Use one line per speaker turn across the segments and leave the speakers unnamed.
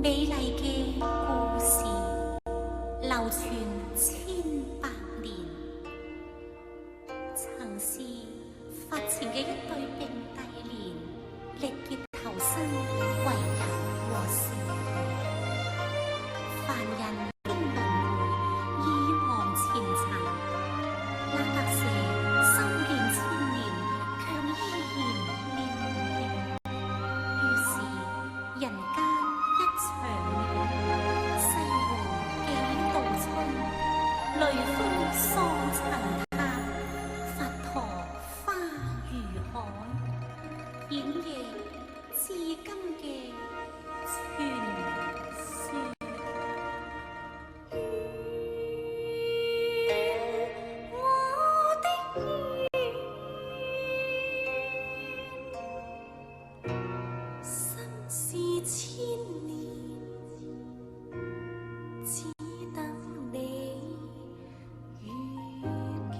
美丽嘅故事流传千百年，曾是发情嘅一对并蒂莲，历劫投生，为求和成。凡人经轮回，已忘前尘。那隔蛇修炼千年，却依然念念。于是人间一场雨，西湖几度春，雷峰桑尘塔，佛陀花如海，演绎至今嘅傳說。我的願，心事千年，只等你遇見。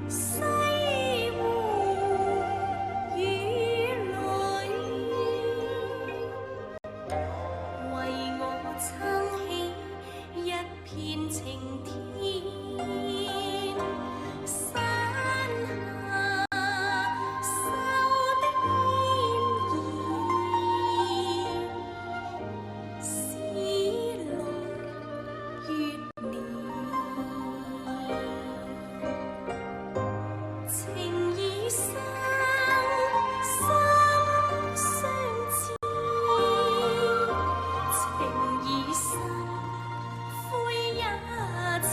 西湖雨裏，為我撐起一片晴天。山下收的煙兒，思來越年。情已生，心相知；情已失，悔也遲。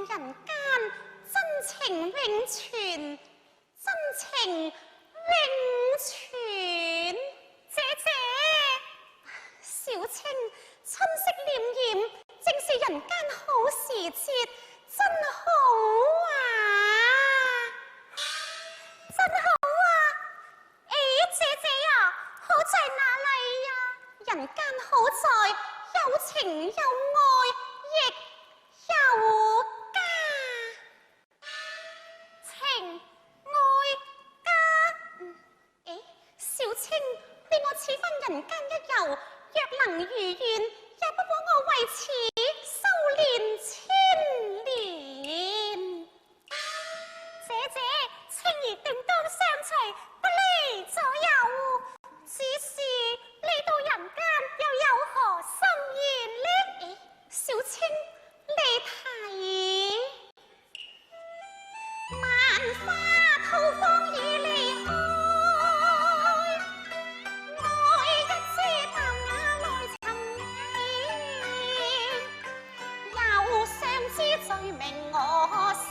人間真情永存，真情永存。姐姐，小青春色冉冉，正是人間好時節，真好啊！真好啊！姐姐啊，好在哪裏呀？人間好在有情有愛，亦有家。情愛家。小青，你我此番人間一遊，若能如願，也不枉我為此修煉千年。姐姐，青兒斷當相隨，不離左右。只是你到人間又有何心願呢？小青，你睇，萬花吐芳已離開，我一枝淡雅來尋你，又相知最明我心，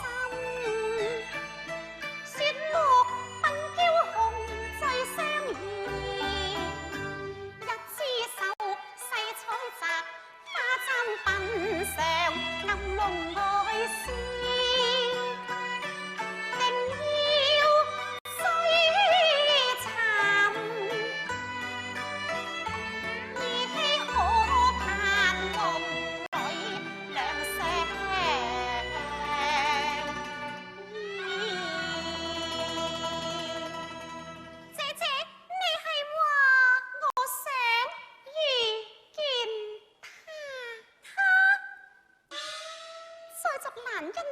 雪落鬢嬌紅最相宜，一枝手細採摘，花簪鬢上暗夢愛思。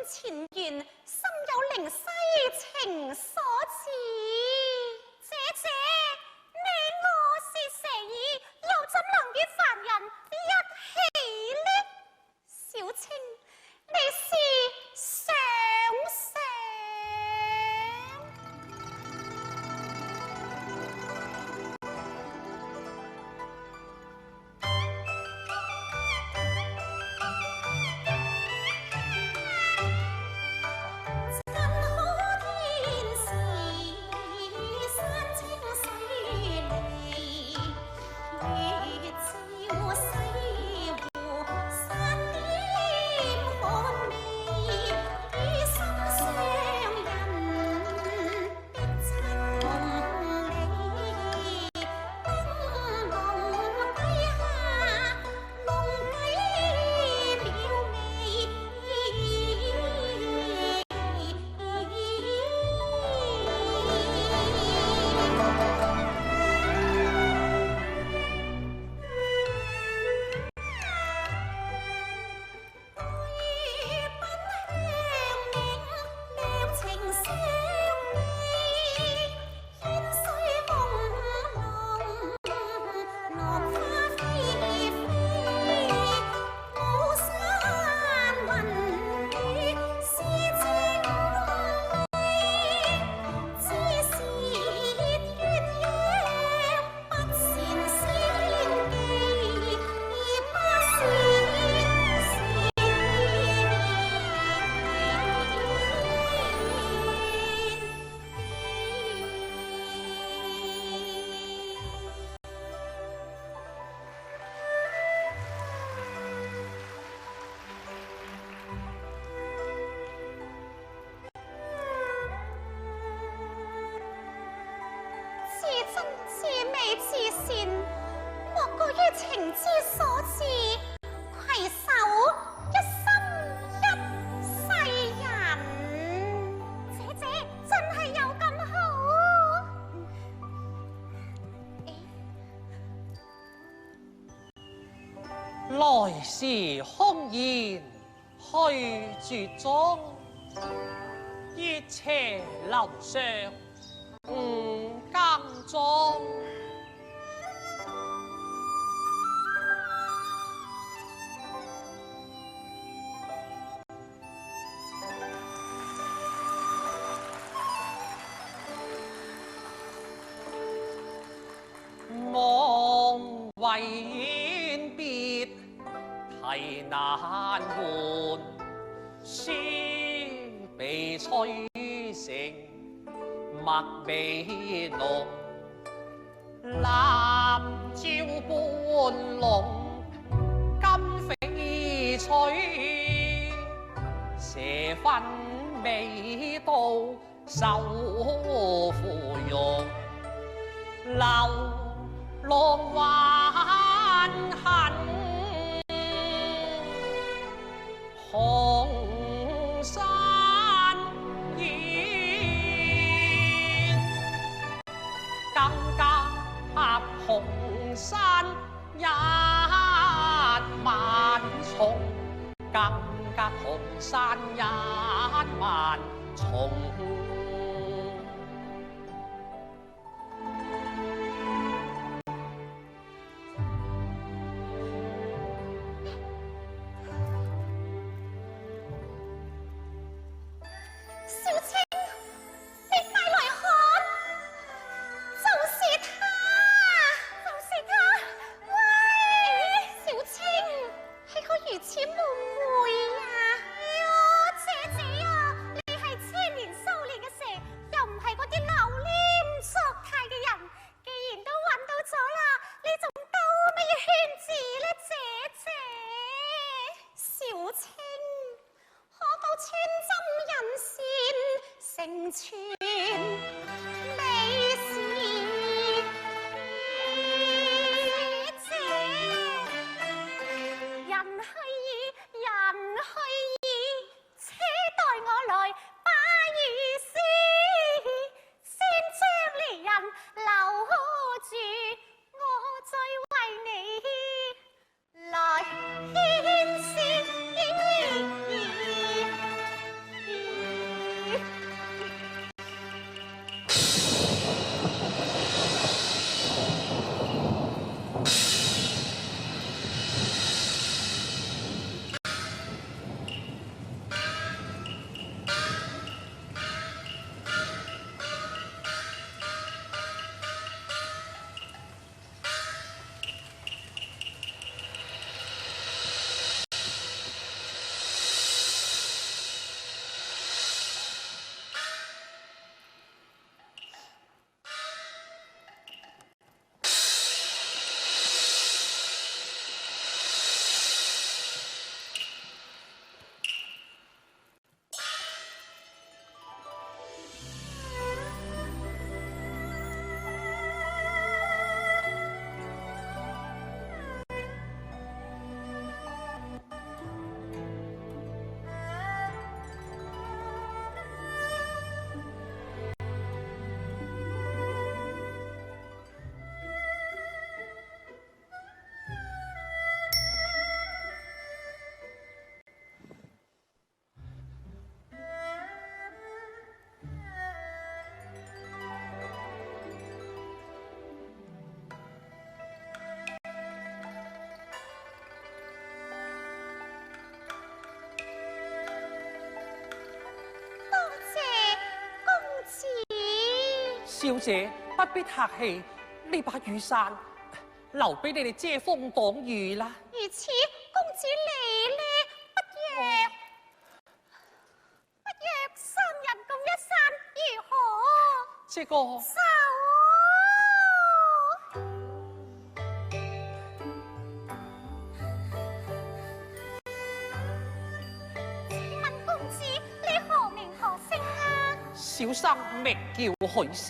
前緣心有靈犀情所致，姐姐你我是蛇兒，又怎能與凡人一起呢？小青，你是想情之所至，攜手一心一世人。姐姐真係有咁好？
來時空言去絕蹤，熱斜樓上五更鐘。夢為別題難換，詩被吹成墨味濃，南照半龍金翡翠，蛇粉未到手芙蓉，流浪還痕。紅山現，更加紅山一萬重，更加紅山一萬重。
成全美事姐，人去矣，人去矣，且待我來把意思，先將離人留住，我再為你來牽絲。
小姐不必客氣，呢把雨傘留俾你哋遮風擋雨啦。
如此，公子你呢？不若三人共一傘，如何？
這個
手。請問公子你何名何姓啊？
小生名叫許仙。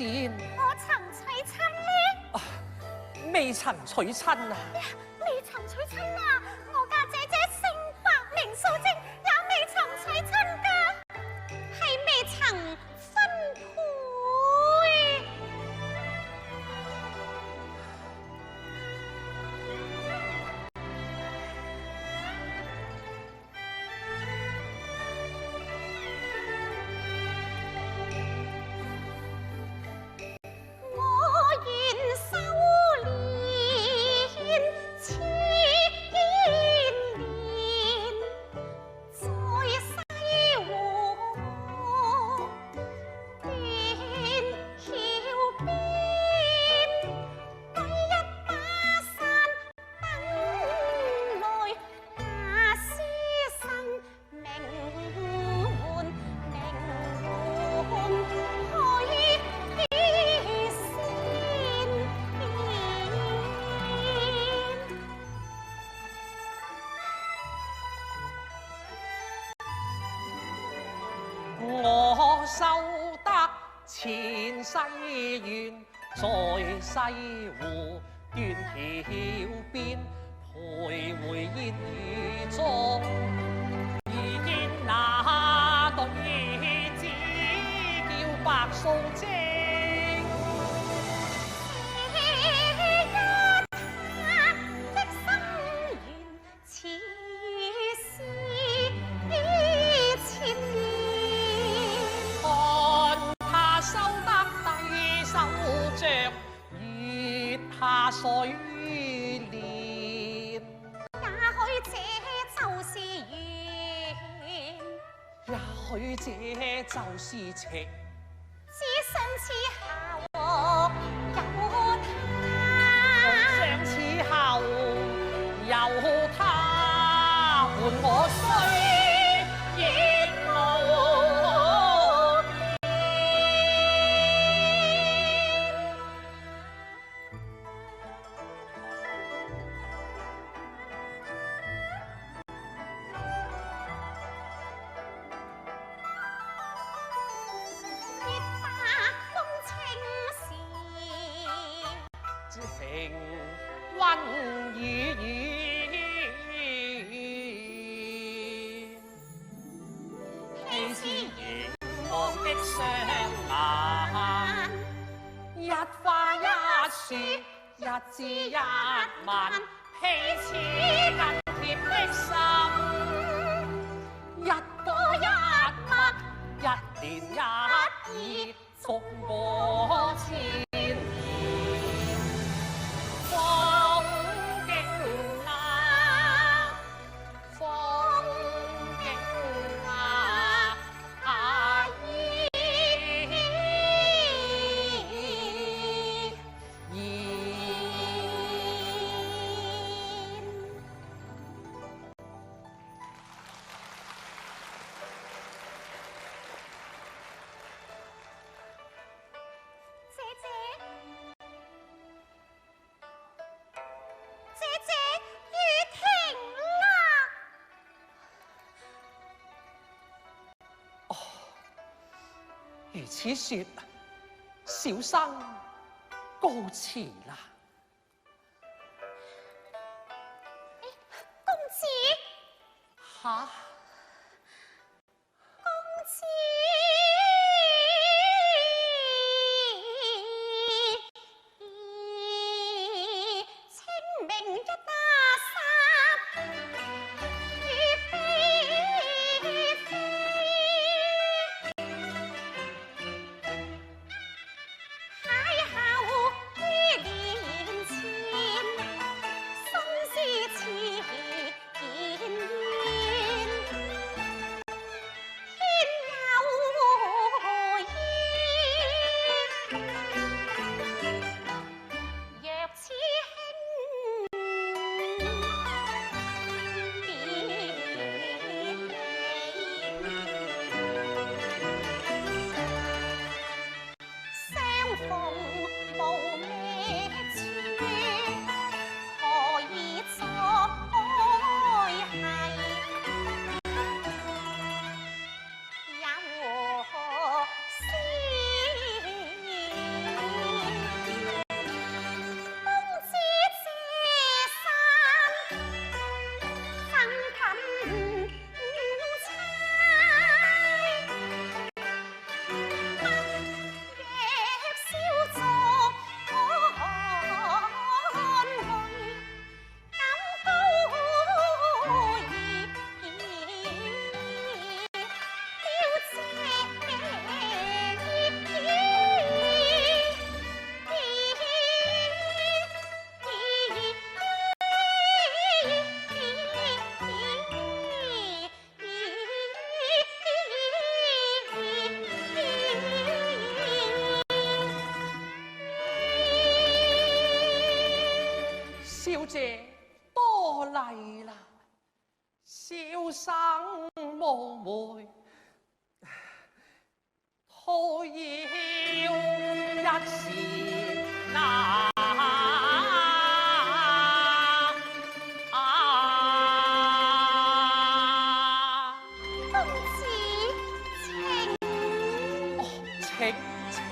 我曾娶親呢？
未曾娶親啊！
未曾娶親啊！我家姐姐姓白名素貞，也未曾娶親噶，係未曾分配。我願修煉
我修得前世緣，在西湖斷橋邊，徘徊煙雨中，遇見那女子叫白素貞。下水蓮，也
許這就是緣，
也許這就是情。
只想此後有他，
想此後有他伴我歲月無情溫與遠，彼此凝望的雙眼，一花一樹，一枝一蔓，彼此緊貼的心，一歌一默，一年一月，復過千。如此說，小生告辭啦。
公子，
吓？
公子，清明一打沙，雨霏霏。
小姐多禮啦，小生無梅，徒要一時難。
公子情
请。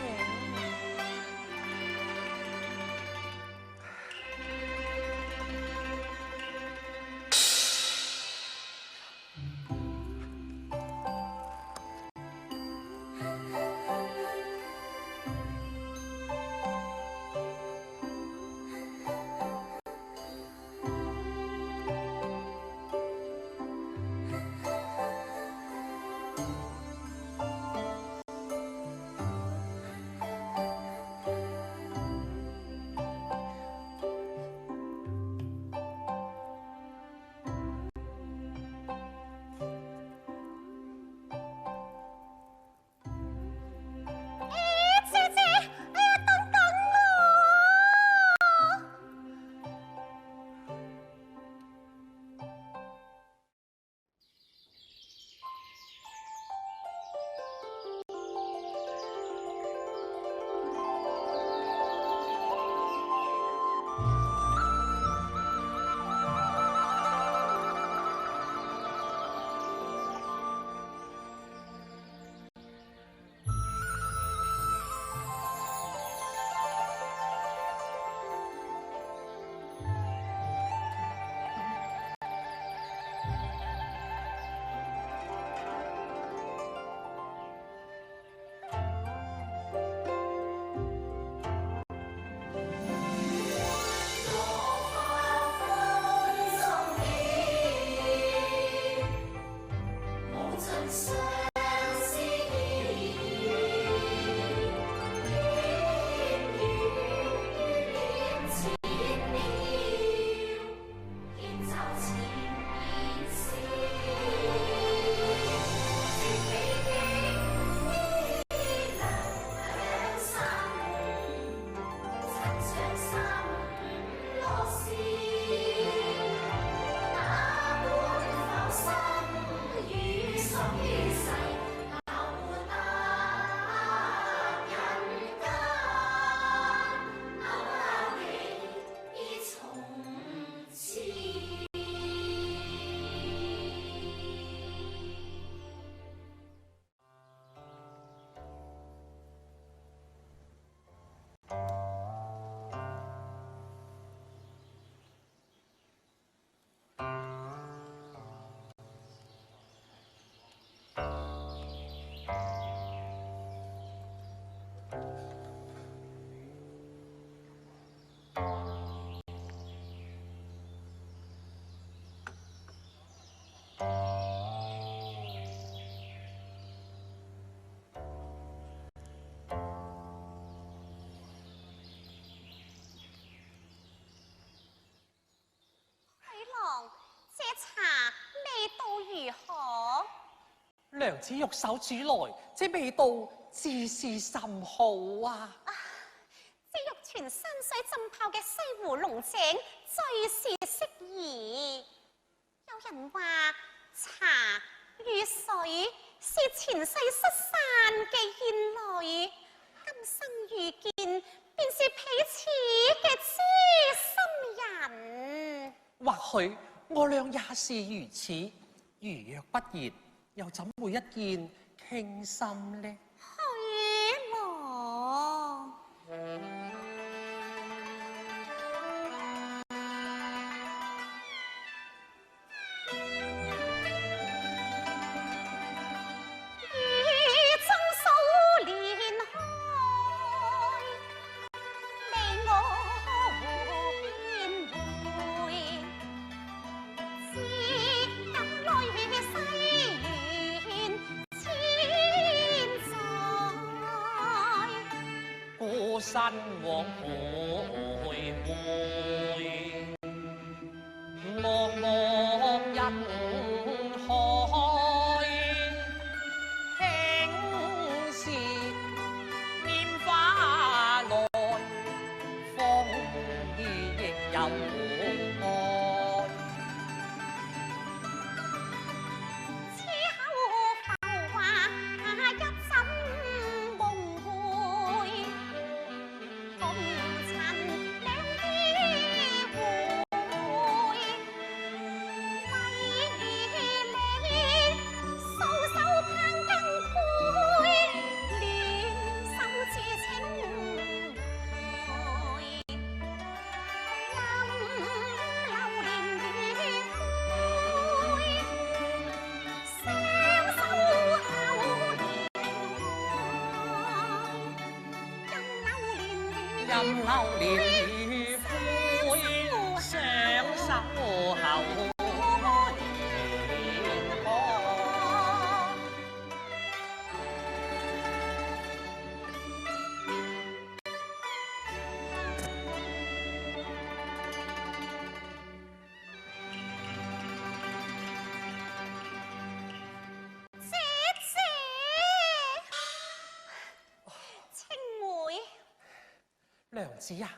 娘子玉手煮来，这味道自是甚好啊！
这玉泉山水浸泡嘅西湖龙井最是适宜。有人话茶与水是前世失散嘅燕类，今生遇见便是彼此嘅知心人。
或许我俩也是如此，如若不然，又怎会一见倾心呢？
去咯！雨中数连开，你我便会，只等泪洗完千载。
孤身往徘徊，茫茫人海，轻是拈花来，风雨亦有爱。
此后浮华一枕梦回，红尘两依回。
任流年會相守候。娘子啊，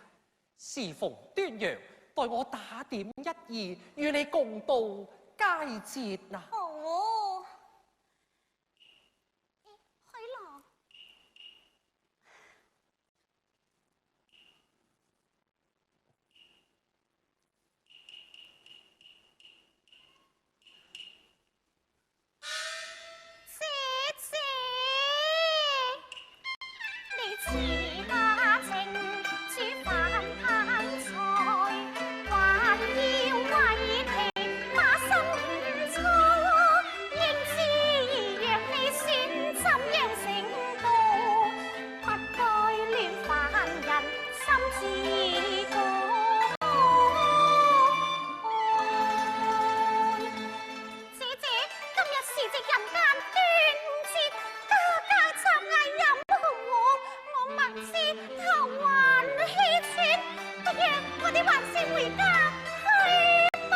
時逢端陽，待我打點一二，與你共度佳節啊！
好，許郎，姐姐，你似家情。煮飯烹菜，還要為其把心錯。應知若你選怎樣成道，不該亂犯人心自改。姐姐，今日時值人間端午節，家家插藝飲紅黃，我默知頭還氣喘，不如我哋還是回家去吧。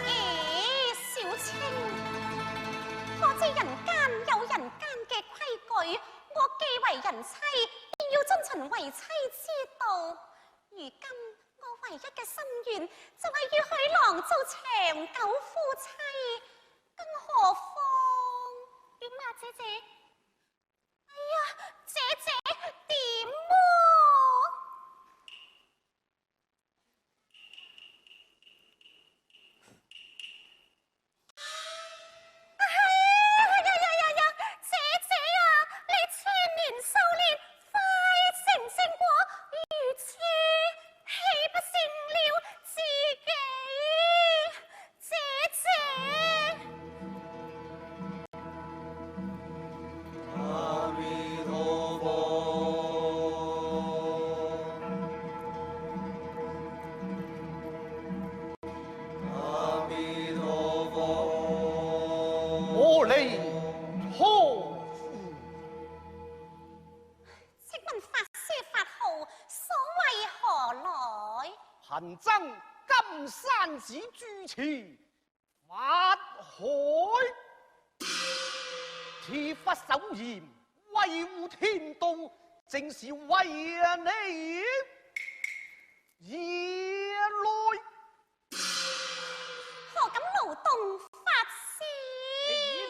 咦，小青，可知人間有人間嘅規矩，我既為人妻，便要遵循為妻之道。如今我唯一嘅心願就係與許郎做長久夫妻，更何況點啊，姐姐？哎呀，姐姐點喎？姐姐啊，你千年修煉，快成正果，如此豈不勝了自己？姐姐。
阿彌陀佛，阿彌陀佛，
我嚟何乎？
請問法師法號所為何來？
貧僧金山寺住持法海，鐵法守嚴，維護天道，正是為你而來。
何敢勞動法師？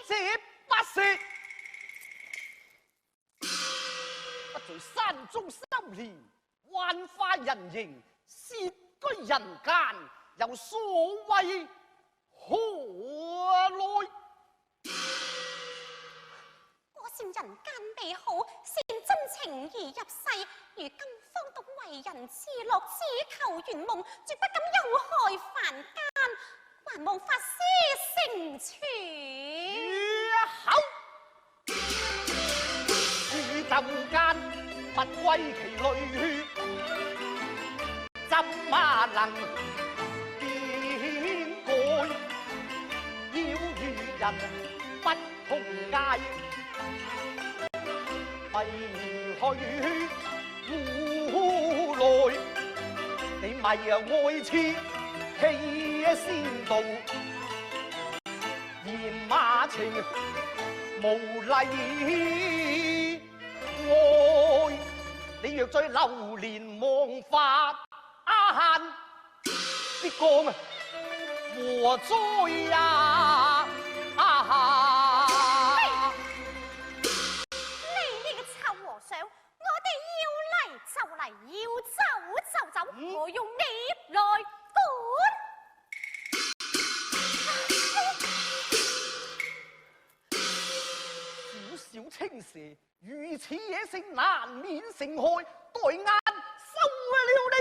這不是不在山中修煉，幻化人形，竊居人間，有所謂何來？
我善人間美好，善真情而入世，如今方懂為人之樂，只求圓夢，絕不敢有害凡間，還望法師成全。
好，宇宙間不歸其類，怎麼能變改？要與人不同界，廢去胡來，你迷愛痴欺仙道，嫌馬情無禮愛，你若再流連忘法慳，必講禍哉呀！
你呢個臭和尚，我哋要嚟就嚟，要走就走，我用你來管。
小小青蛇，如此野性，難免成害，待眼收了你。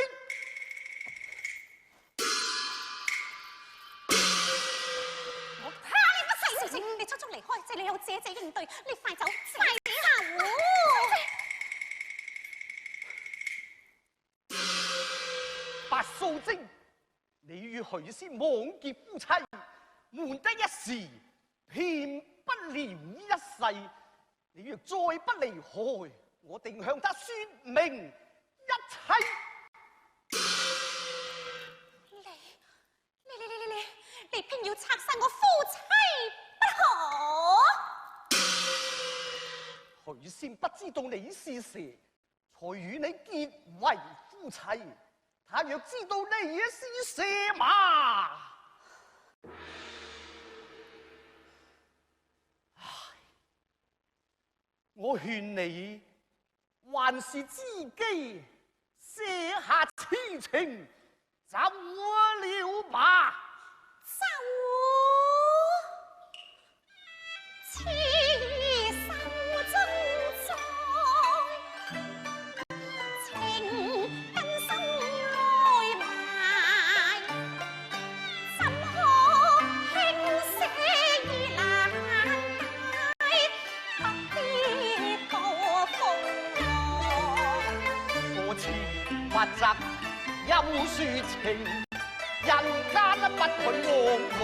你速速離開，這裏有姐姐應對，你快走，快啲行！
素贞，你與許仙忘結夫妻，瞞得一時，騙不了一世。你若再不離開，我定向他說明一切。
你偏要拆散我夫妻不可？
許仙不知道你是誰，才與你結為夫妻。他若知道你也是蛇嘛，唉，我勸你還是知己，卸下痴情，走了吧。
走，此手中在，情根深來埋，怎可輕捨而難帶，不必多風浪。
歌詞不擇有抒情。人間不許往來，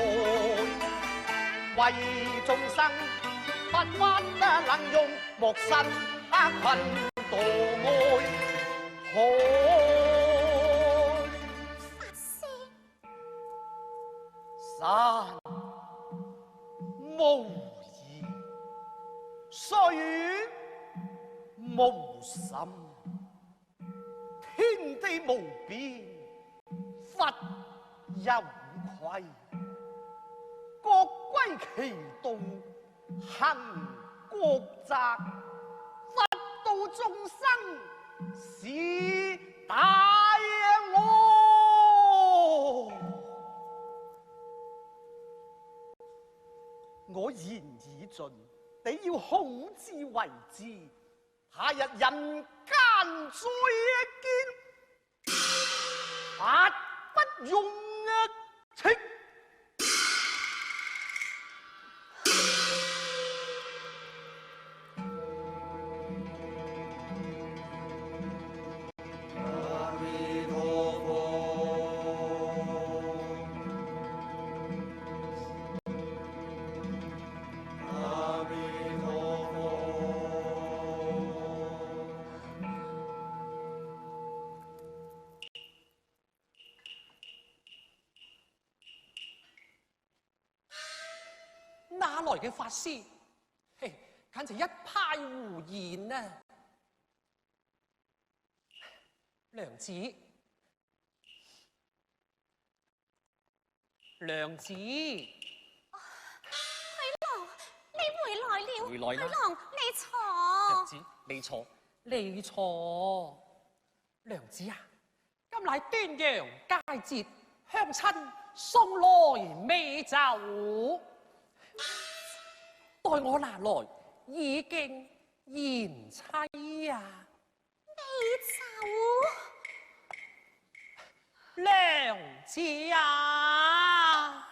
為眾生不分能用，莫身困墮愛海。
法師，
山無言，水無心，天地無邊，佛有愧，各歸其道，行國責，佛度眾生是大我。我言已盡，你要好自為之，他日人間再見，法不容情。
阿弥陀佛，阿弥陀佛。
哪來嘅法師？嘿，簡直一派胡言啊！娘子，娘子，
許郎，你回來了。
回來啦
許郎，你坐。
娘子，你坐，你坐。娘子啊，今乃端陽佳節，鄉親送來美酒。待我拿來，已經賢妻啊！
美酒，
娘子啊，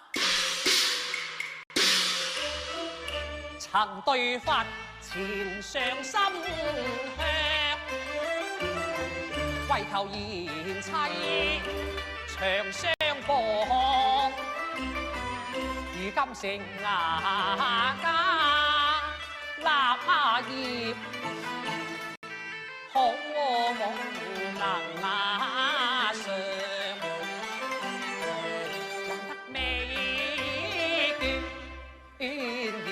曾對佛前上心向，為求賢妻長相伴。如今成家立業，可望能上，還得美眷如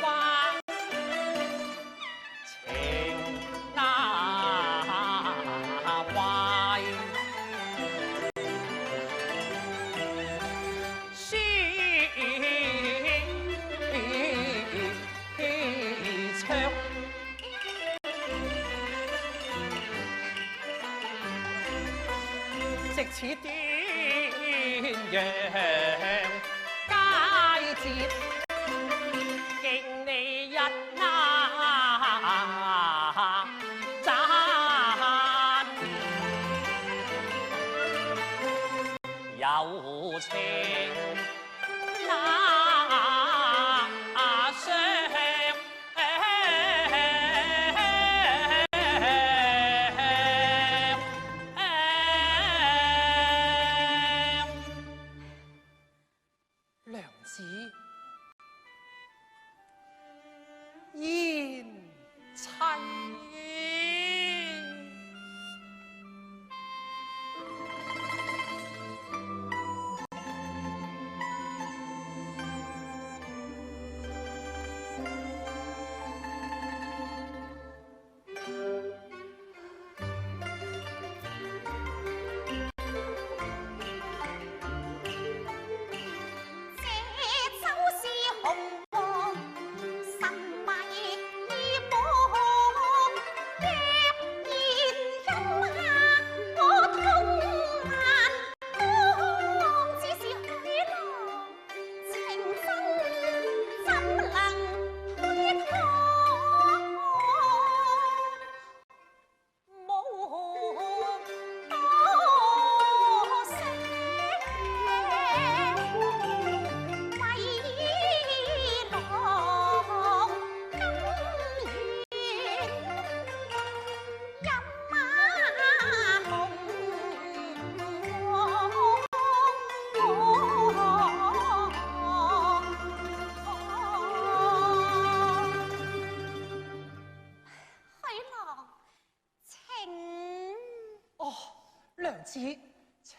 花，情難壞。藉此端陽佳節，敬你一讚，有情那相。子言妻。娘子，請。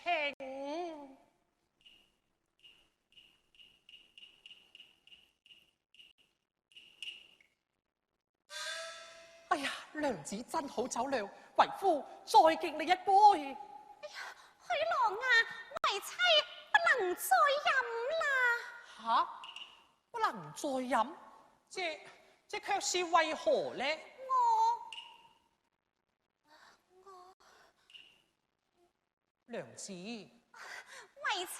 哎呀，娘子真好酒量，為夫再敬你一杯。哎
呀，許郎啊，為妻不能再飲啦。
吓，不能再飲？這卻是為何呢？娘子，為
妻。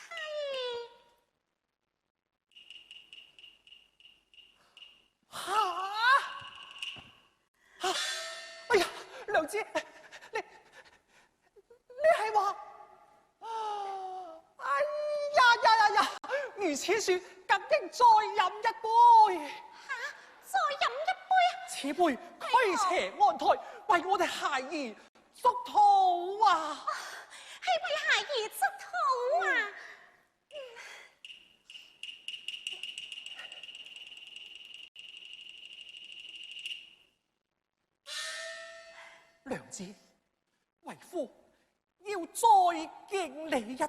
哎呀，娘子，你係話？哎呀！如此說，更應再飲一杯。
再飲一杯？
此杯驅邪安胎，為我哋孩兒祝禱啊！
係為孩兒祝禱啊！
娘子，為夫要再敬你一杯。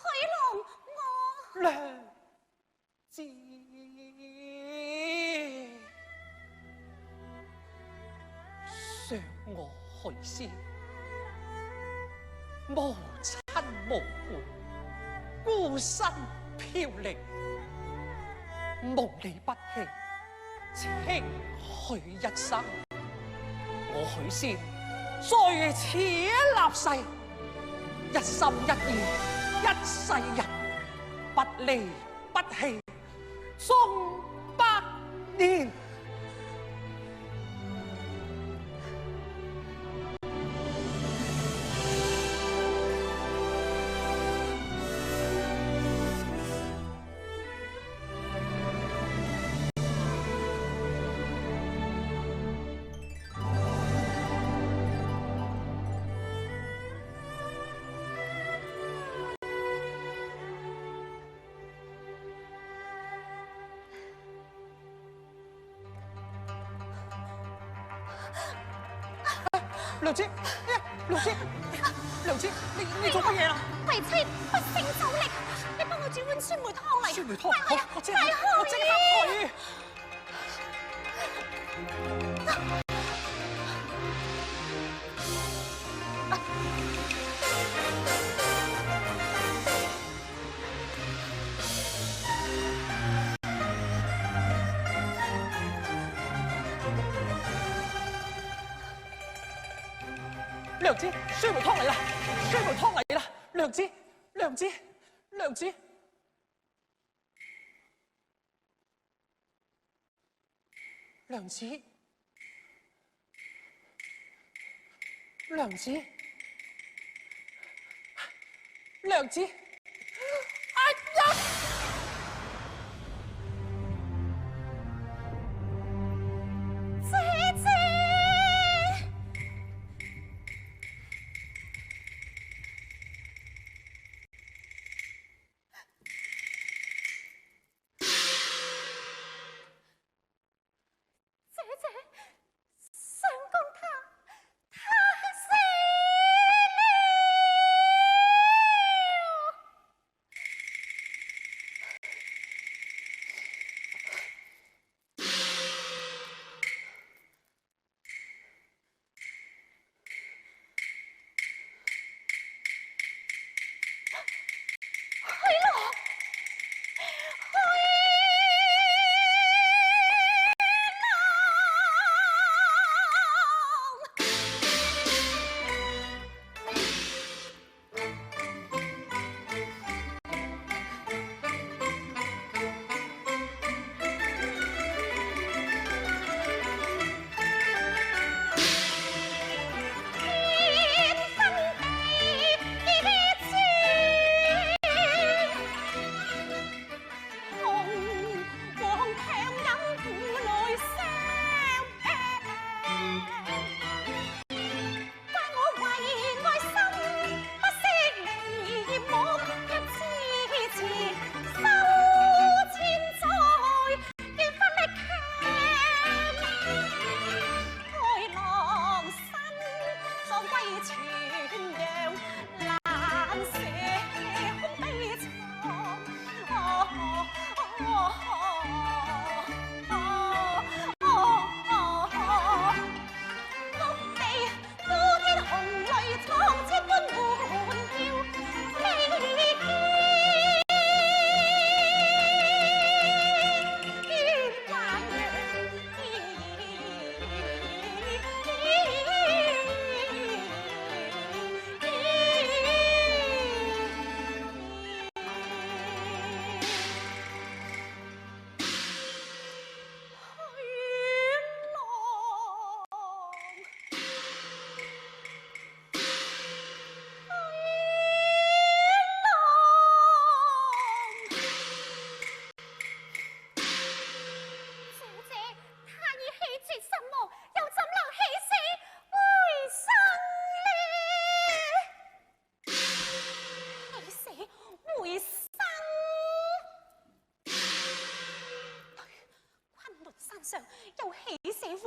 許郎，我
娘子，想我許仙。無親無故，孤身飄零，無理不棄，情許一生。我許仙在此立誓，一心一意，一世人，不離不棄，終百年。娘子，娘子，你做乜嘢啦？
為妻不勝酒力，你幫我煮碗酸梅湯嚟。
酸梅湯，好，我即刻去。娘子，酸梅湯嚟啦！酸梅湯嚟啦！娘子，娘子，娘子，娘子，娘子，娘子，哎呀！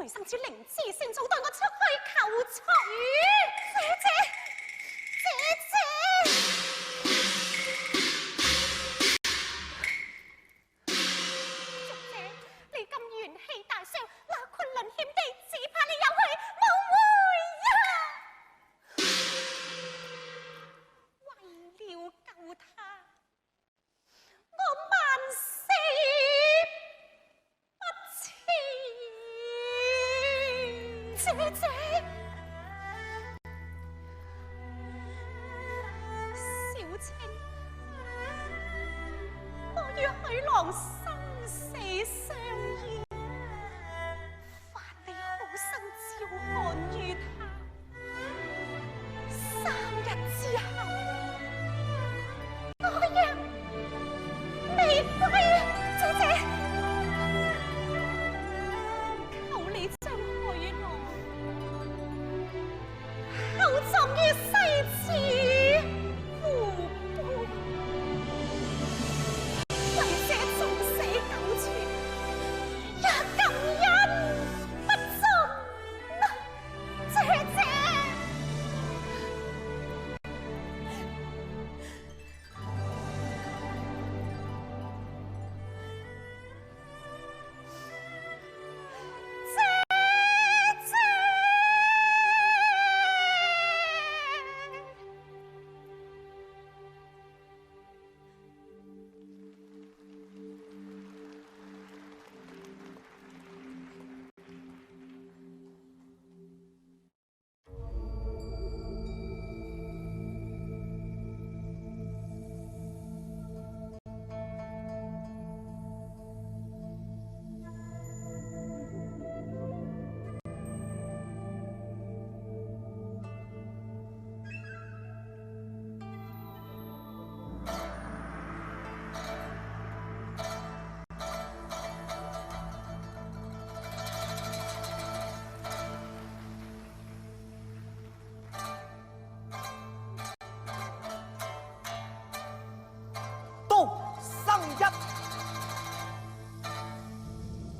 随生出灵芝仙草带我出去求取。姐姐，姐姐，你咁元气大伤，那昆仑险地，只怕你有去无回呀！为了救他，我万死不辞。姐姐，小青，我与許郎生死相依，盼你好生照看於他。3日之後，我若未歸，姐姐，求你將許郎厚葬於西池湖畔。為這縱死九泉，也感恩不盡。姐姐。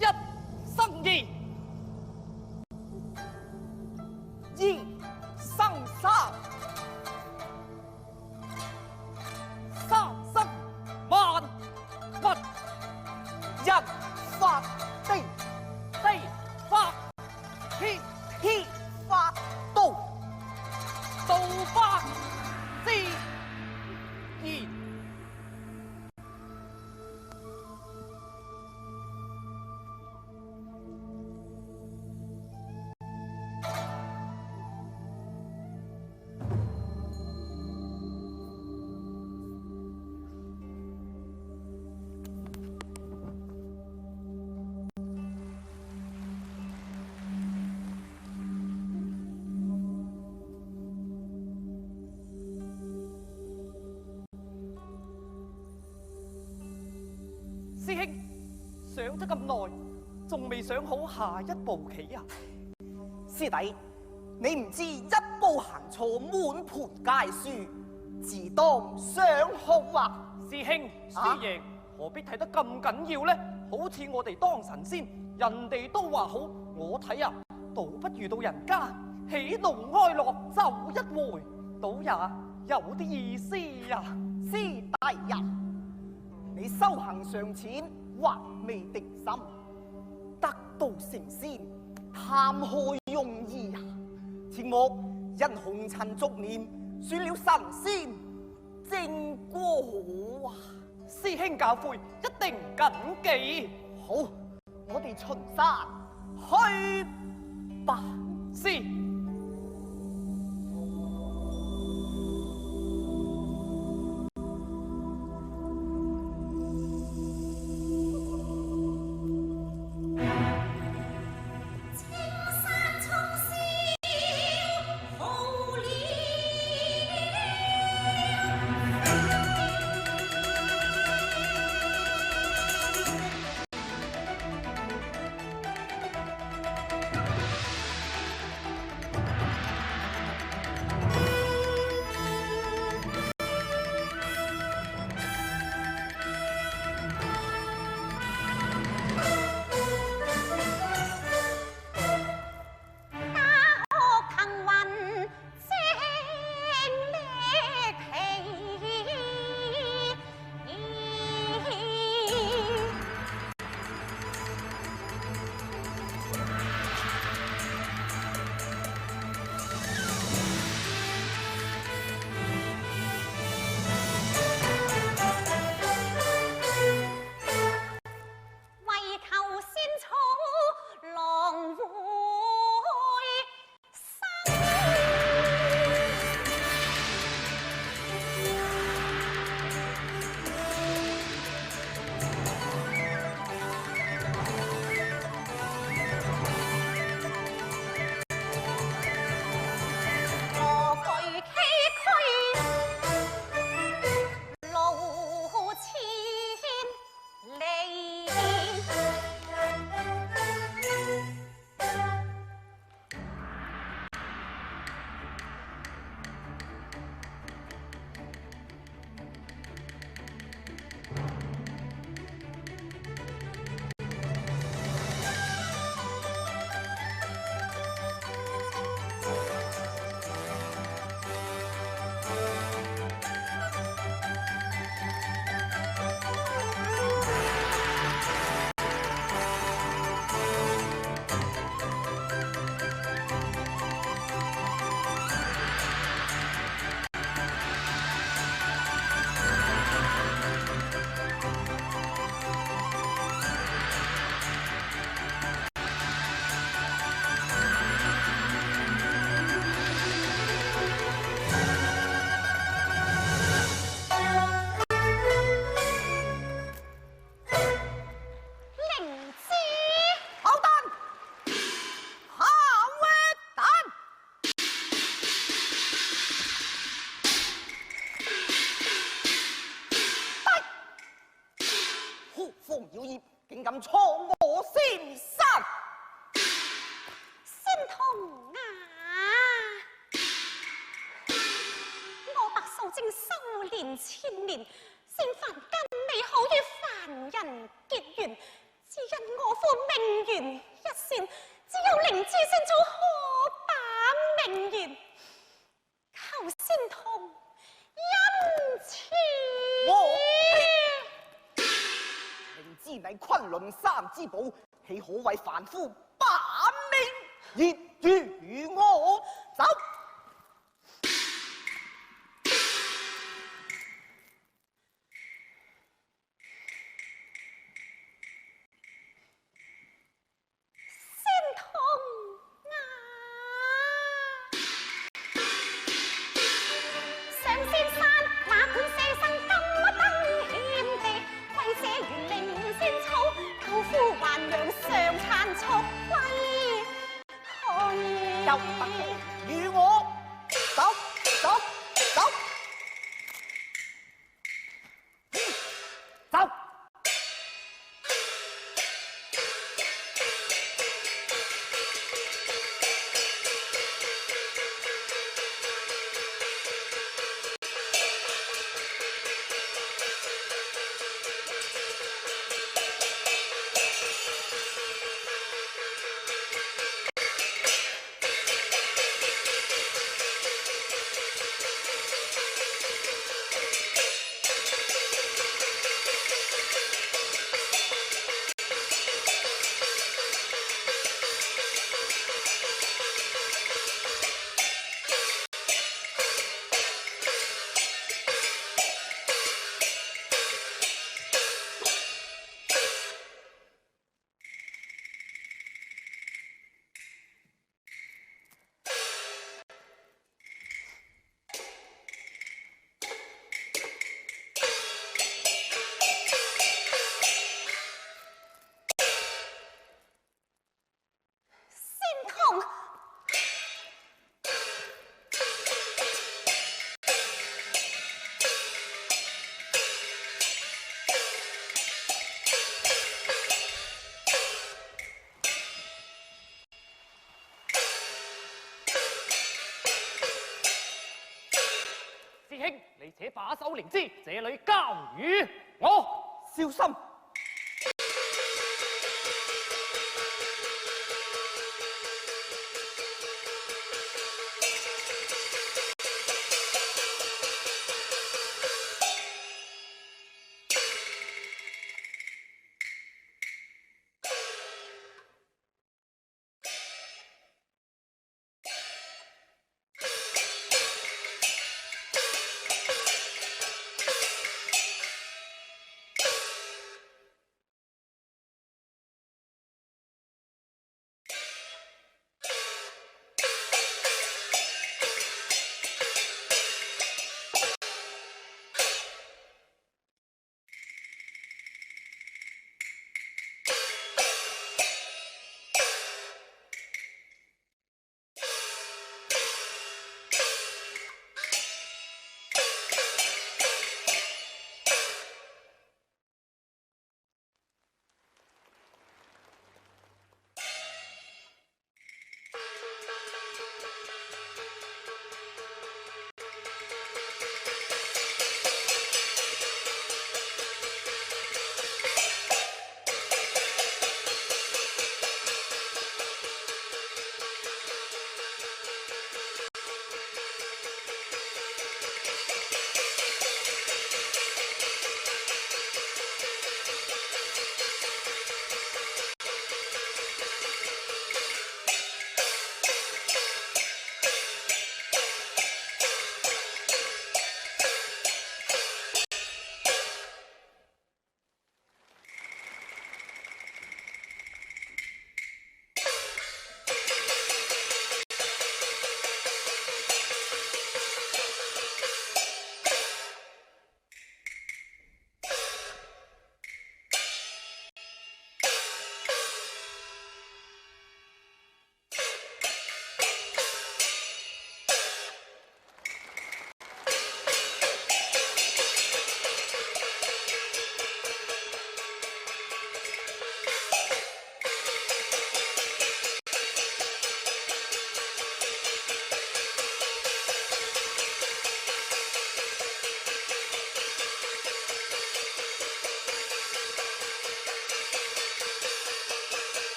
一生二，二生三，三生萬物，人法地，地法天，天法道，道法自然。師兄，想咗咁耐，仲未想好下一步棋啊？
師弟，你唔知一步行錯，滿盤皆輸，自當想好啊！
師兄，師爺，何必睇得咁緊要呢？好似我哋當神仙，人哋都話好，我睇啊，倒不如到人間，喜怒哀樂就一回，倒也有啲意思啊！
師弟呀，你修行尚淺，還未定心，得道成仙，談何容易啊！切莫因紅塵俗念，損了神仙正果啊！
師兄教誨，一定謹記。
好，我哋巡山去吧。
是。
呼风摇曳，竟敢闯我仙山！
仙童啊，我白素贞修炼千年，先凡间未好与凡人结缘，只因我父命缘一线，只有灵芝先做可把命缘，求仙童恩赐。
灵芝乃昆仑山之宝，岂可为凡夫把命？业与我走。
仙童啊，上仙山哪管舍身金灯献地，为这园灵仙草，救夫还阳上残速归去。
又不可与我走走走走。
师兄，你且把守灵芝，这里交与我。
小心！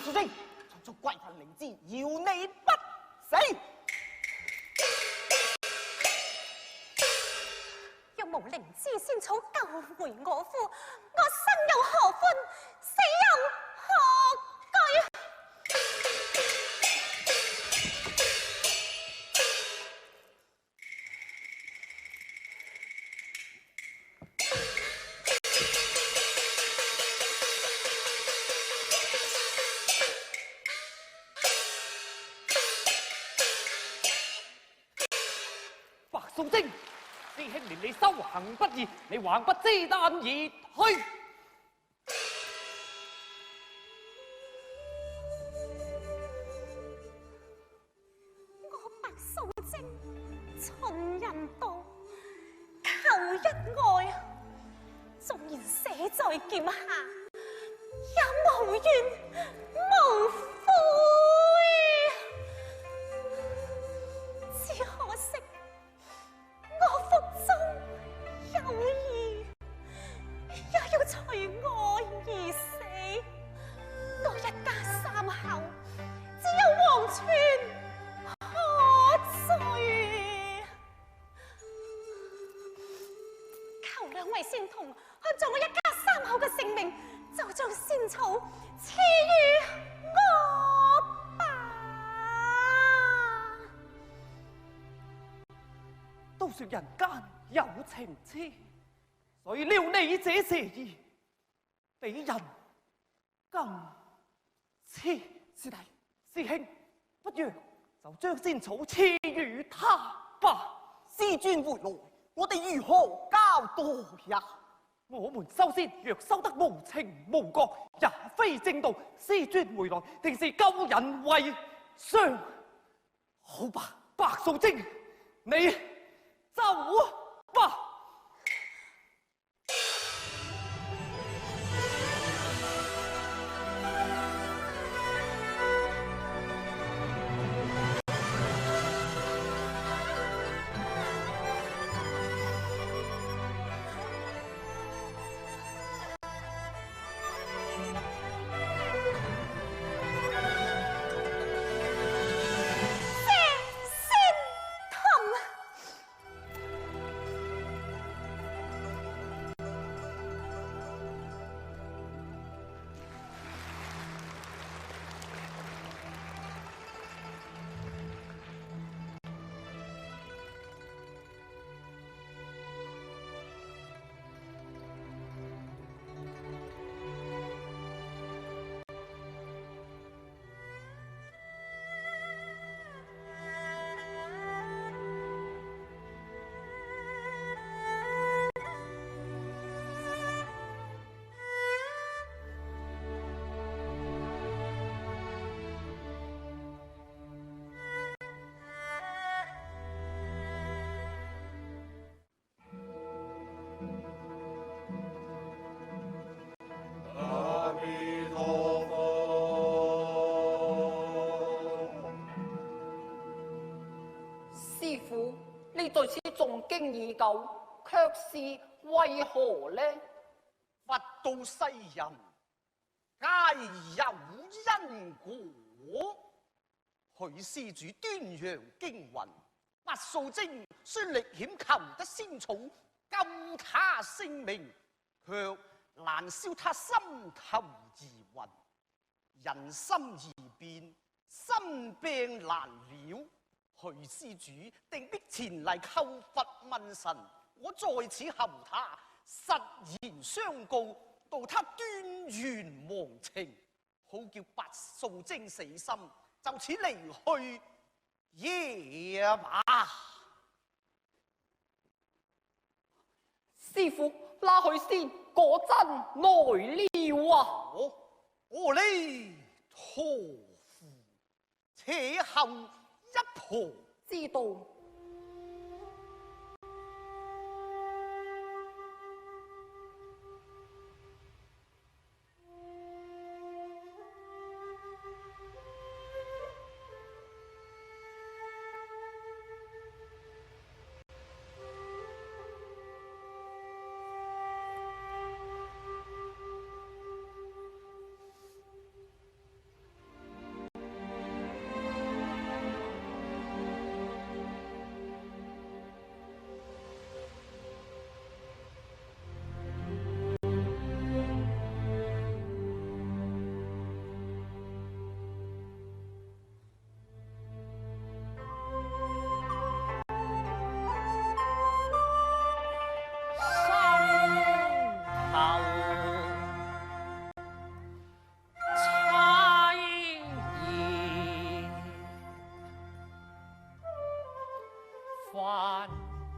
素贞，从出怪犯灵之，要你不死。
若无灵芝仙草救回我夫，我生有何欢，死有何惧？
白素贞，师兄连你修行不义，你还不知难而去。
我白素贞，秦人道，求一爱，纵然死在剑下，也无怨无悔。只可惜我腹中有儿，也要随我而死。我一家三口，只有黄泉可追。求两位仙童看在我一家三口嘅性命，就将仙草赐予我吧。
都说人间有情痴，谁料你这邪意，比人更痴。师弟，师兄，不如就将仙草赐予他吧。
师尊回来，我哋如何交代呀？
我们修仙若修得无情无觉，也非正道。师尊回来，定是救人为上。好吧，白素贞，你走吧。
阿弥陀佛。
师傅，你在此誦經已久，卻是為何呢？
佛道世人，皆有因果。許施主端陽經云，白素貞雖歷險求得仙草救他性命，卻難消他心頭疑雲。人心易變，心病難了。許施主定必前嚟叩佛問神，我在此候他，實言相告，道他端圓忘情，好叫白素貞死心，就此離去也罷。
師傅，那許仙果真來了啊！
阿彌陀佛，且後一步。
知道。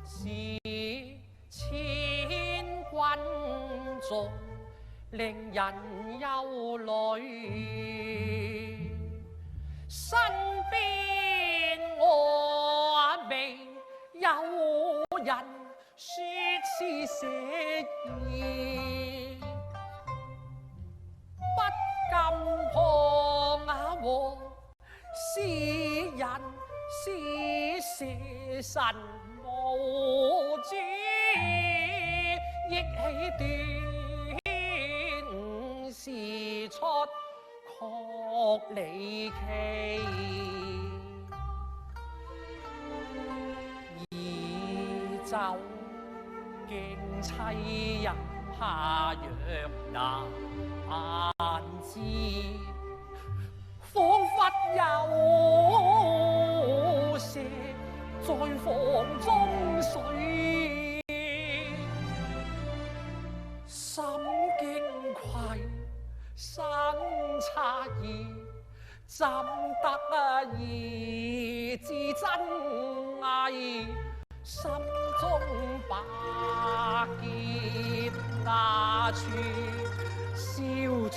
是千軍中令人憂慮，身邊我未有人說是寫意，不禁旁和詩人是寫神無主，憶起短時出確離奇，而就竟妻人下藥難知，彷彿有蛇在房中睡，心驚愧，生詫異，怎得意知真偽？心中百劫那處消除。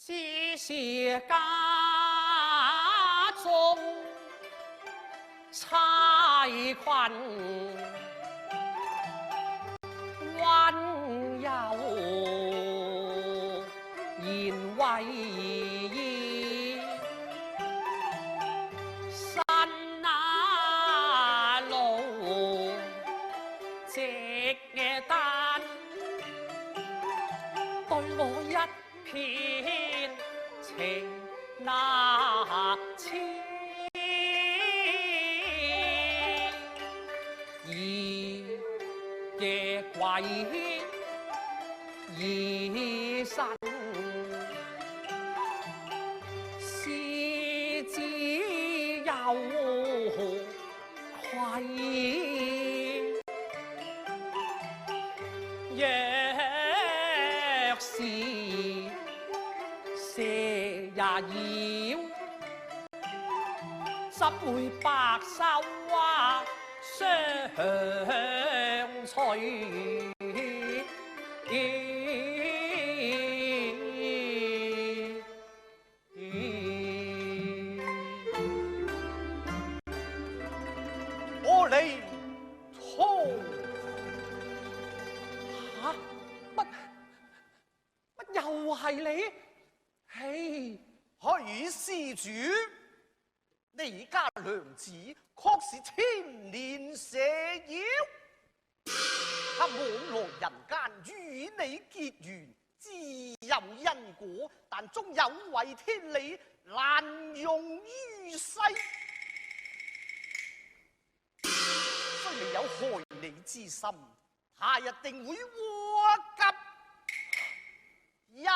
只是家中差困，温柔言為義，身那路直單對我一片情那痴，而嘅鬼以身是只有愧，若是蛇也妖，怎會白首啊相隨？
我嚟衝！
嚇！乜又係你？嘿，
許施主，你家娘子確是千年蛇妖，他往來人間與你結緣，自有因果，但終有違天理，難容於世。雖未有害你之心，他一定會禍及人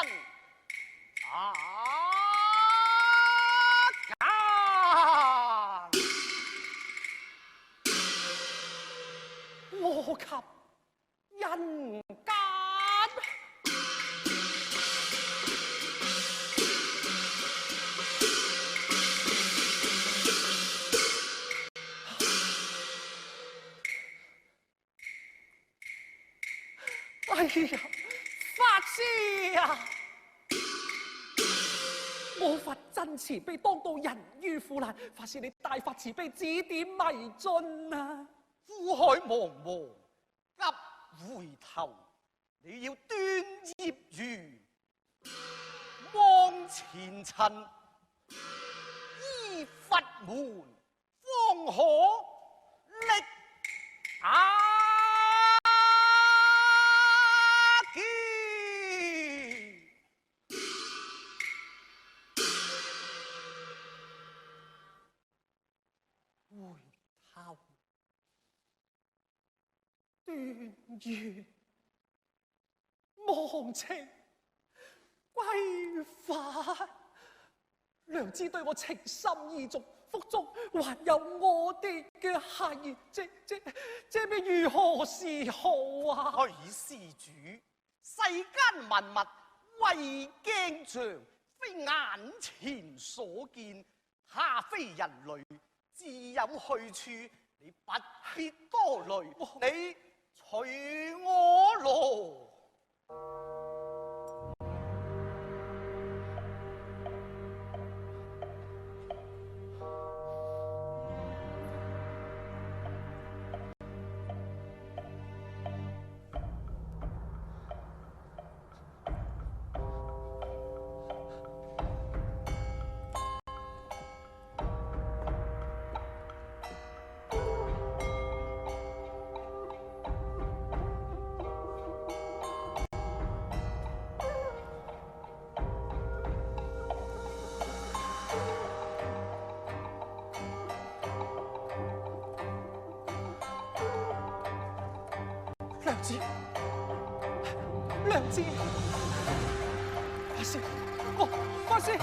禍及人間。哎呀，法師啊！我佛真慈悲，當到人於苦難，法師你大發慈悲，指點迷津啊！
苦海茫茫，急回頭，你要斷業緣，望前塵，依佛門，方可力
斷緣忘情歸法。娘子對我情深意重，腹中還有我哋嘅孩兒，這便如何是好啊？
許施主，世間萬物為鏡像，非眼前所見，他非人類，自有去處，你不必多慮，你隨我羅。
娘子，娘子，法師，哦，法師。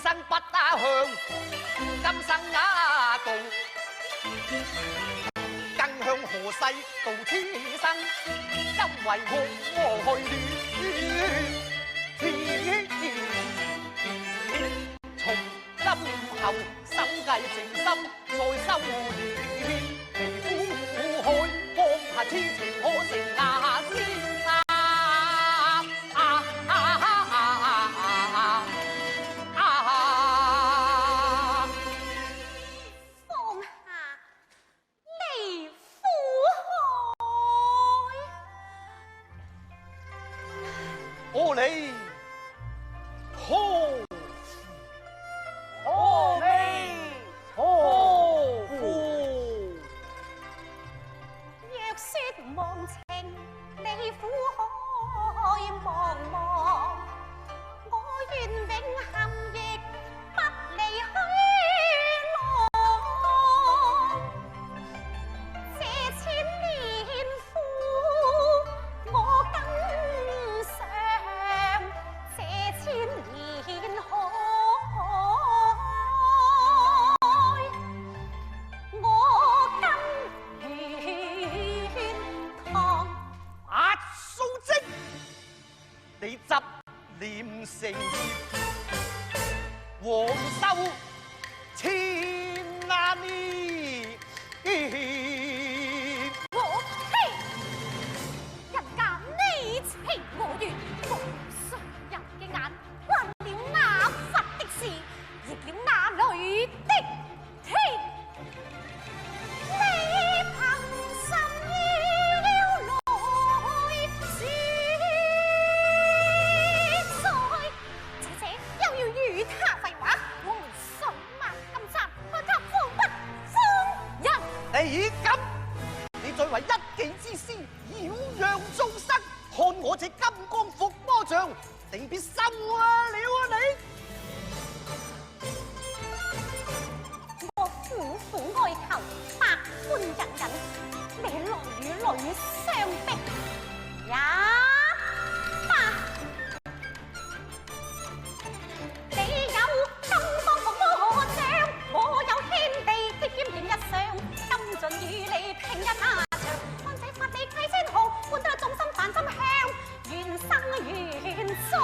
生不打向，今生那道，更向何世道此生？因为我从今後手計誠心再修練，皮膚開放下痴情可成那仙啊！
放下离苦海，
我你何
阿弥陀佛。
若說忘情，離苦海茫茫，我願永陷亦不離虛浪。這千年苦，我跟上；這千年海，我甘願趟。
阿蘇積，你執念成黃州千萬年。
我呸！人間你情我願，無常人嘅眼，還了那佛的事，逆了那女的天。你憑什要來說在？姐又要與他廢話，我們水漫金山，開給富不封人。
你咁，你再為一己之私擾攘眾生，看我這金剛伏魔像，定必收了你！
我苦苦哀求，百般忍忍，你來與女相逼，也罷。你有金剛伏魔像，我有天地的劍劍一雙，甘盡與你拼一下場。安仔發地契先號，換得眾生凡心向，緣生緣在。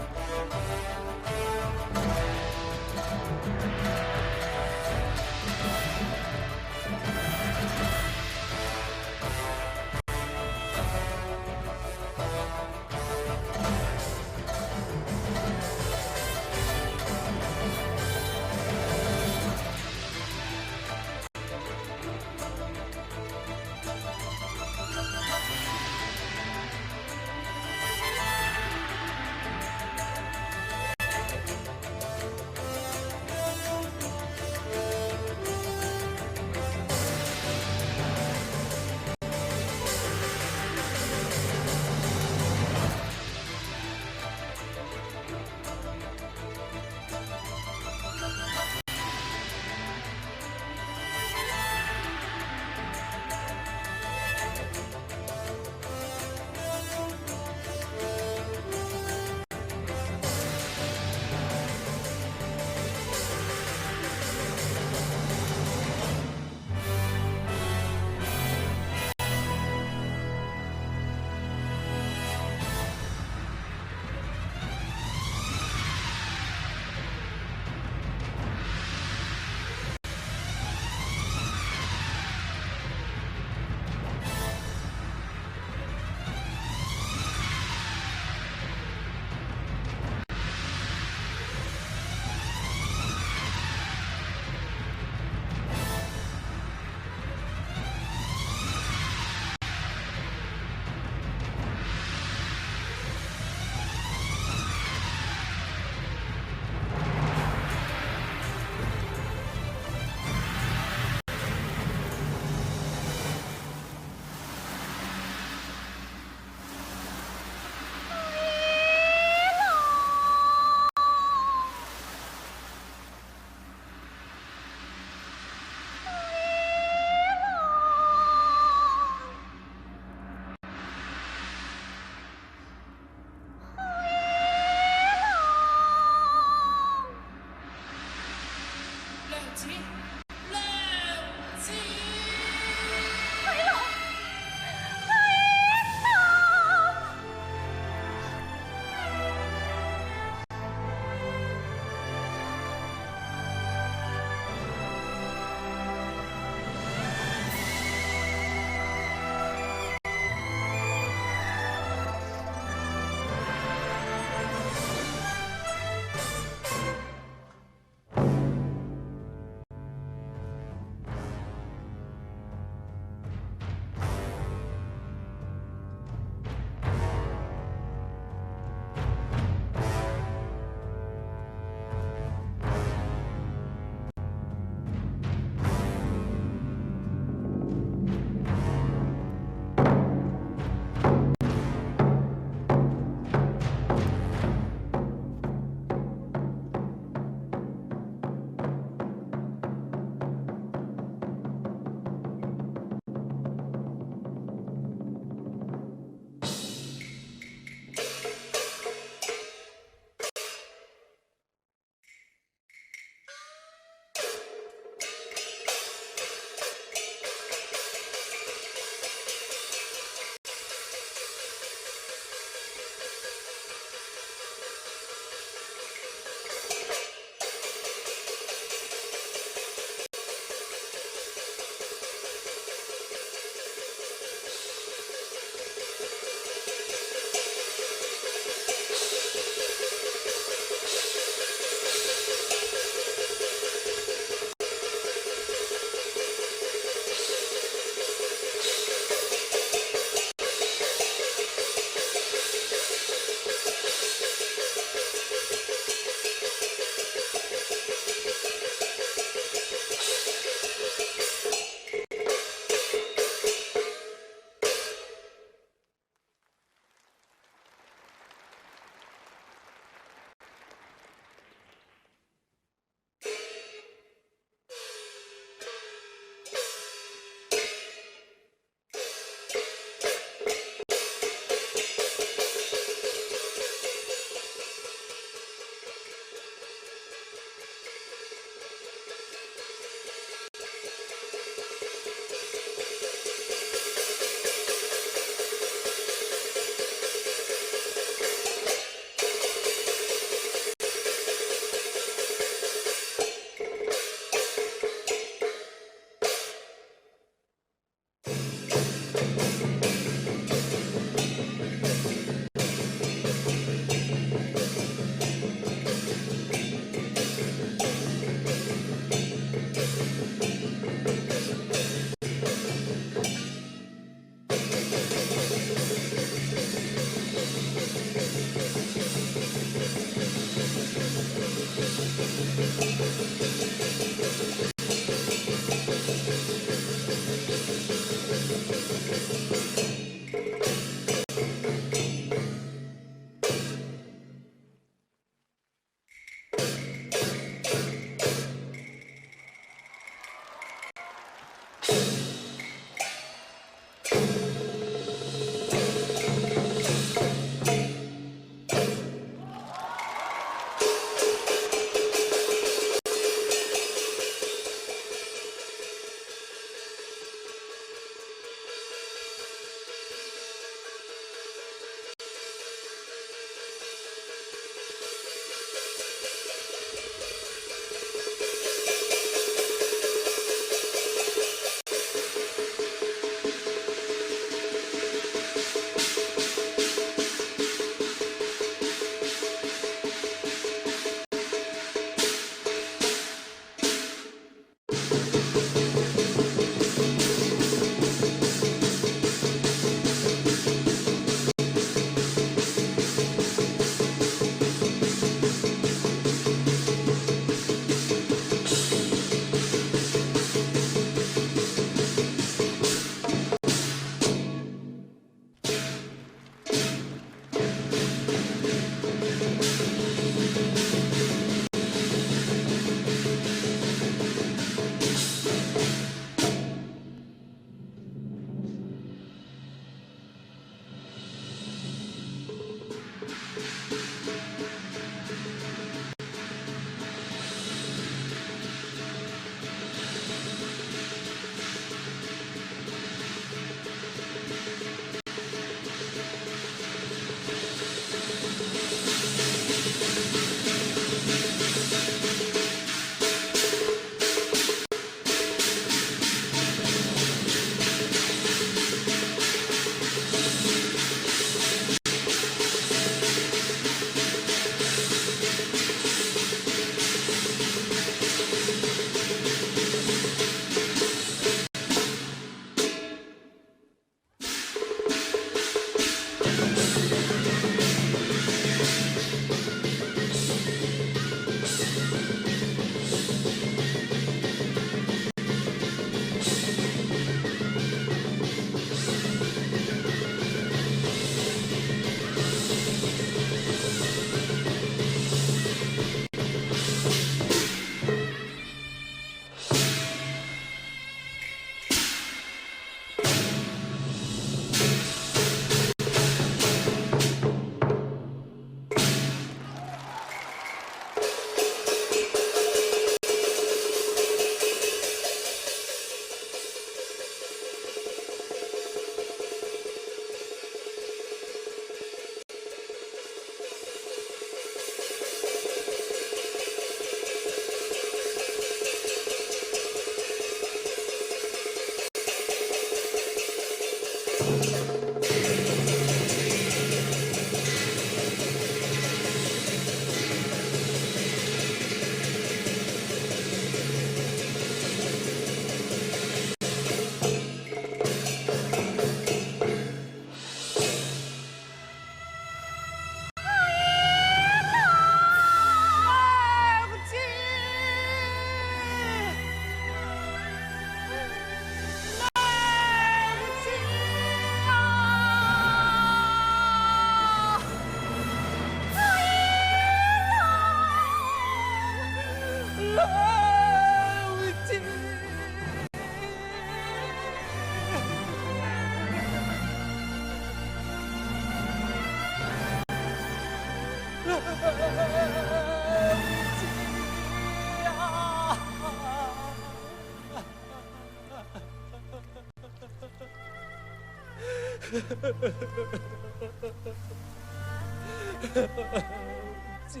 姐，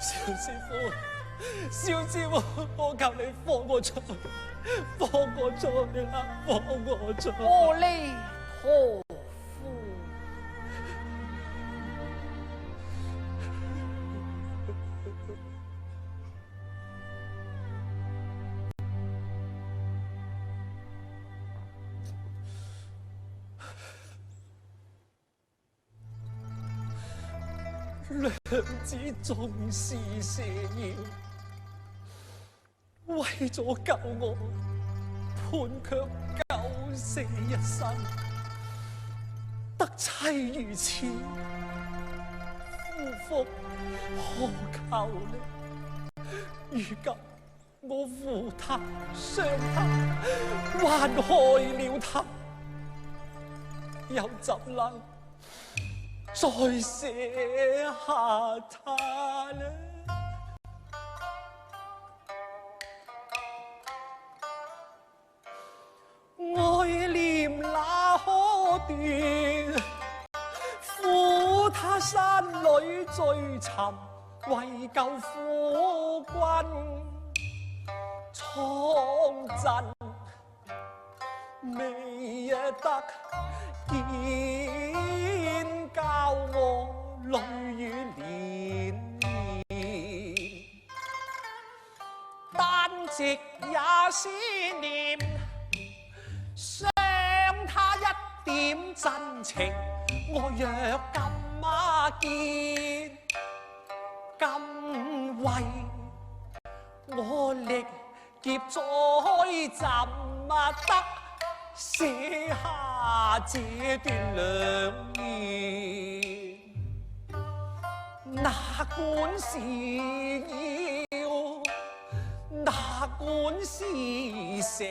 萧师傅，萧师傅，我求你放我出去，放我出去啦，放我出去！
阿弥陀佛。
娘子纵是蛇妖，为咗救我，潘却九死一生，得妻如此，夫复何求呢？如今我扶他伤他，还害了他，又怎能再捨下他呢？愛念那可斷，苦他山裏追尋，為救夫君蒼陣，未得見教我淚雨連綿，單直也思念，傷他一點真情，我若今見，今為我力劫災怎得寫下這段良言？哪管是妖，哪管是蛇，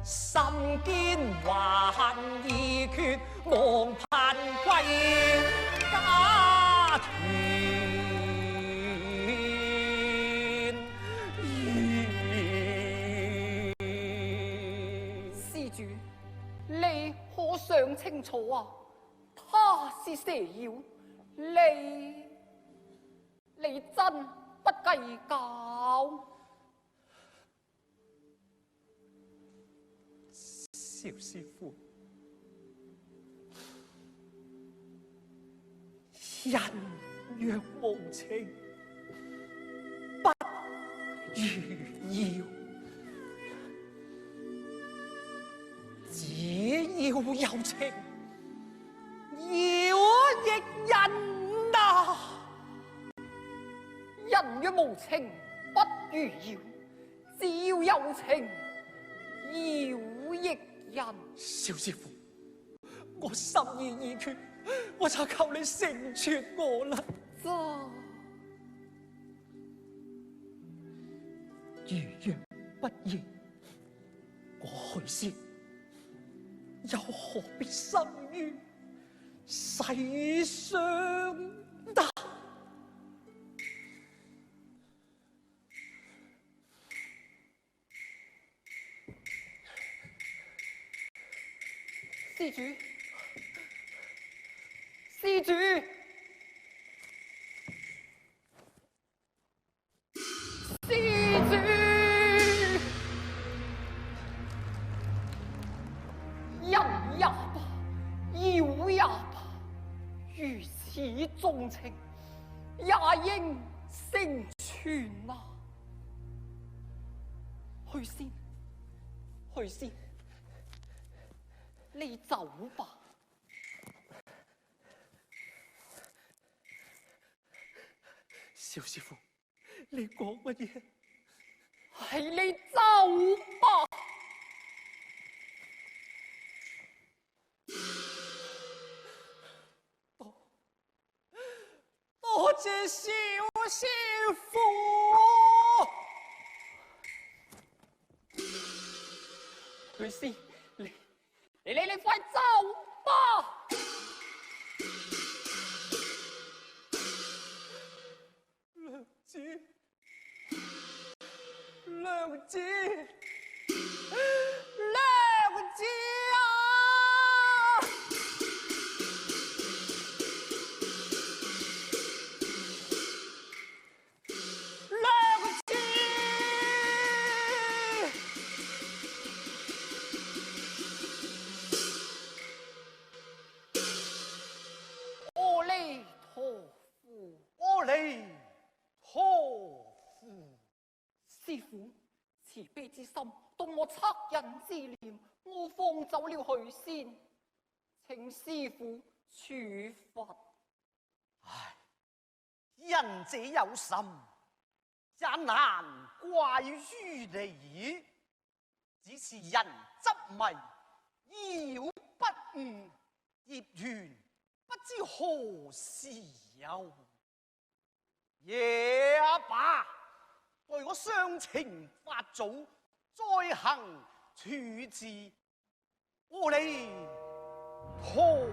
心堅還意決，望盼歸家團。
你可想清楚啊！他是蛇妖，你真不計較。
萧師傅，人若無情，不如妖。只要有情，妖亦人啊！
人若無情，不如妖；只要有情，妖亦人。
萧師傅，我心意已決，我就求你成全我啦。如若不然，我去先。又何必生於世上得？
施主，施主，施工程也應成全啊！去先，去先，你走吧。
小師傅，你講乜嘢？
係你走吧。
多謝小師傅。
去先，你快走吧！
娘子，娘子，娘子啊！娘子！
阿彌陀佛，
阿彌陀佛。
師傅慈悲之心，動我惻隱之念，我放走了許仙，請師傅處罰。
唉，仁者有心，也難怪於你。只是人執迷，妖不悟，業緣不知何時有。也罷，待我傷情發早，再行處置。阿彌陀佛。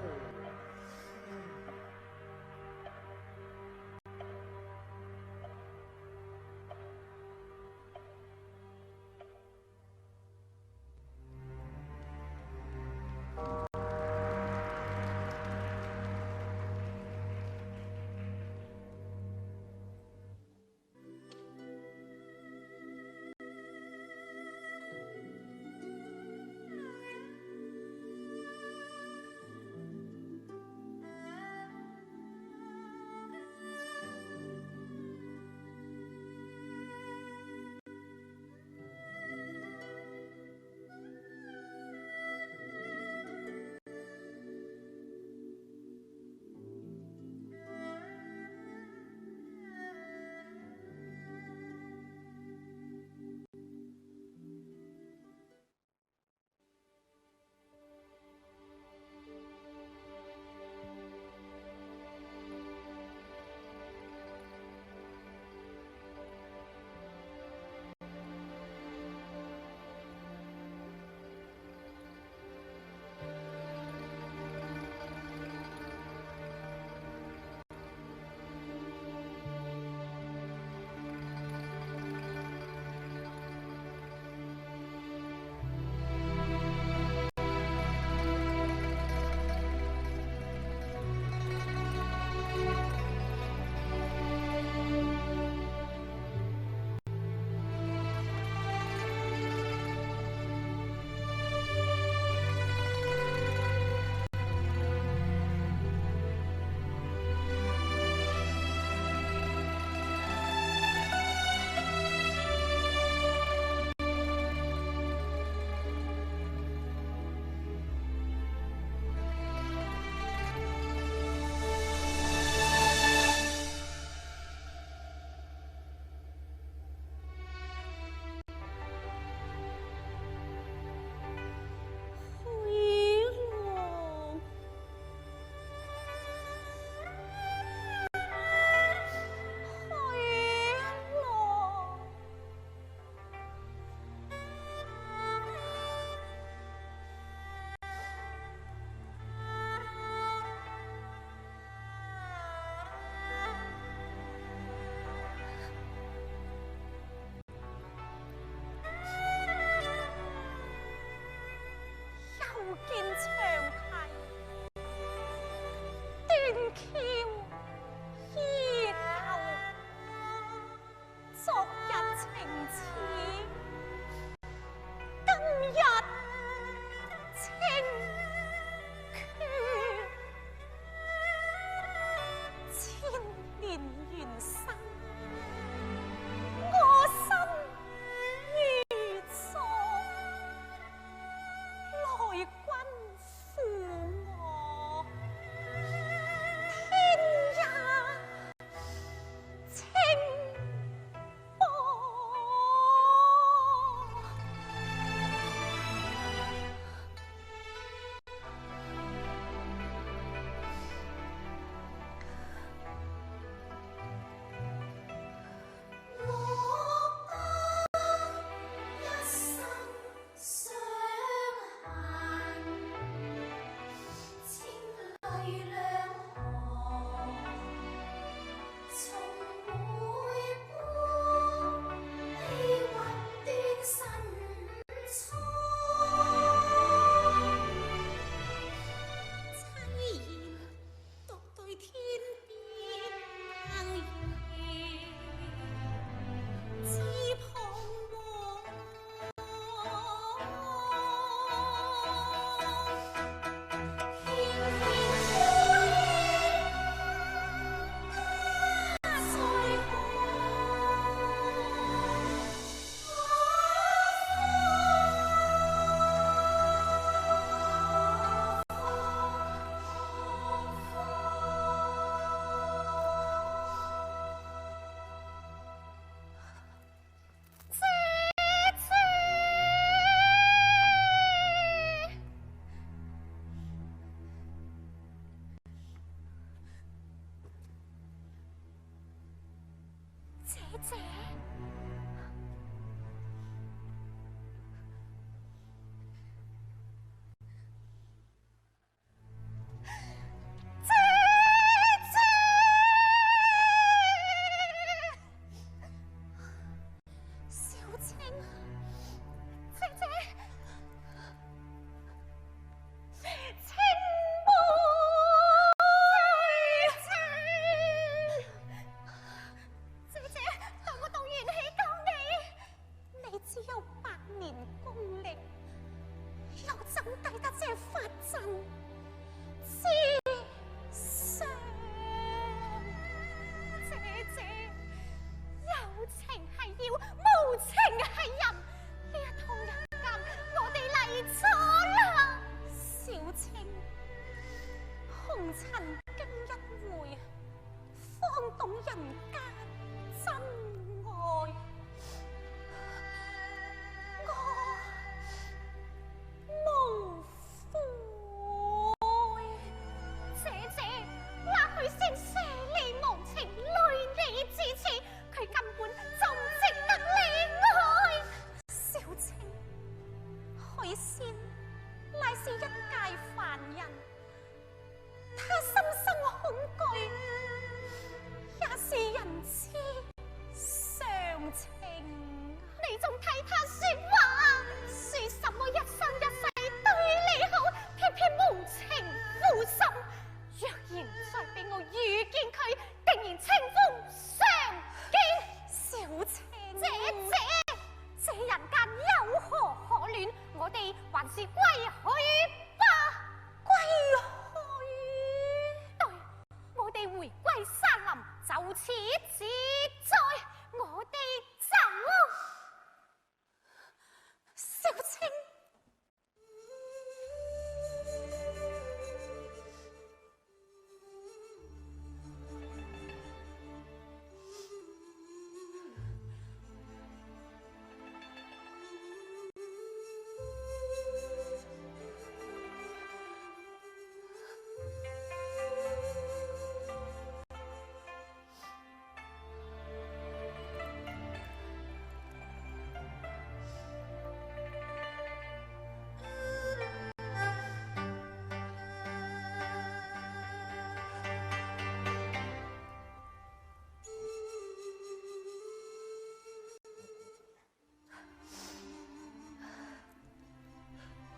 姐。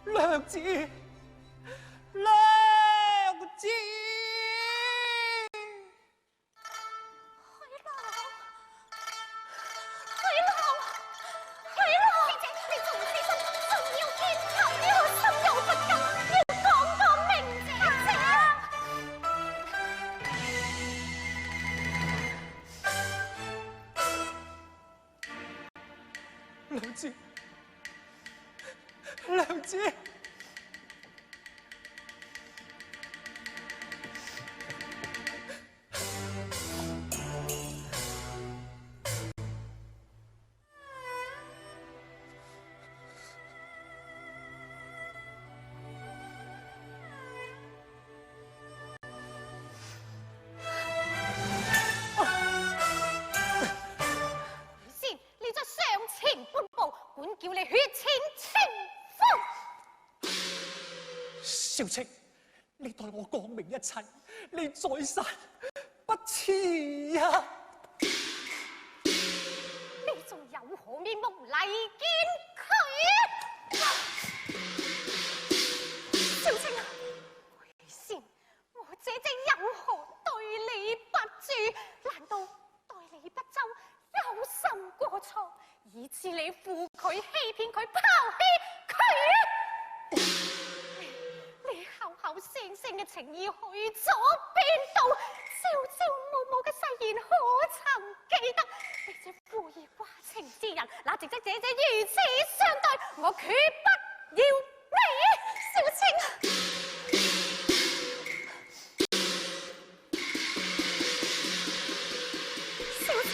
娘子，娘子，
姐姐，你仲唔死心，仲要見頭，我心有不甘，要講個明姐姐。
娘子，娘子。
叫你血濺清風。
少卿，你代我講明一切，你在殺不遲呀！
你仲有何面目嚟見佢？少卿啊，回先，我姐姐有何對你不住？難道待你不周，有甚過錯？以致你負佢、欺騙佢、拋棄佢，你口口聲聲嘅情意去咗邊度？朝朝暮暮嘅誓言可曾記得？你這負義寡情之人，那值得姐姐如此相待，我決不要你，少卿。少卿。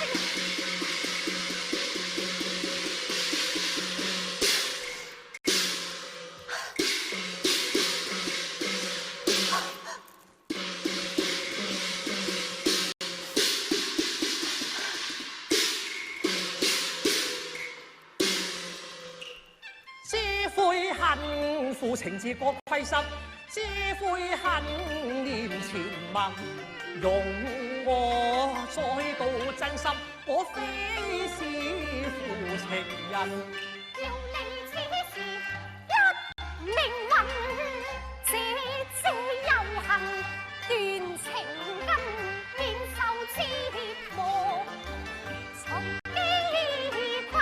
恨父情自觉亏失，只悔恨年前盟，容我再度真心，我非是负情人。
要令此事一命运，这有幸斷情根，免受折磨，從機困。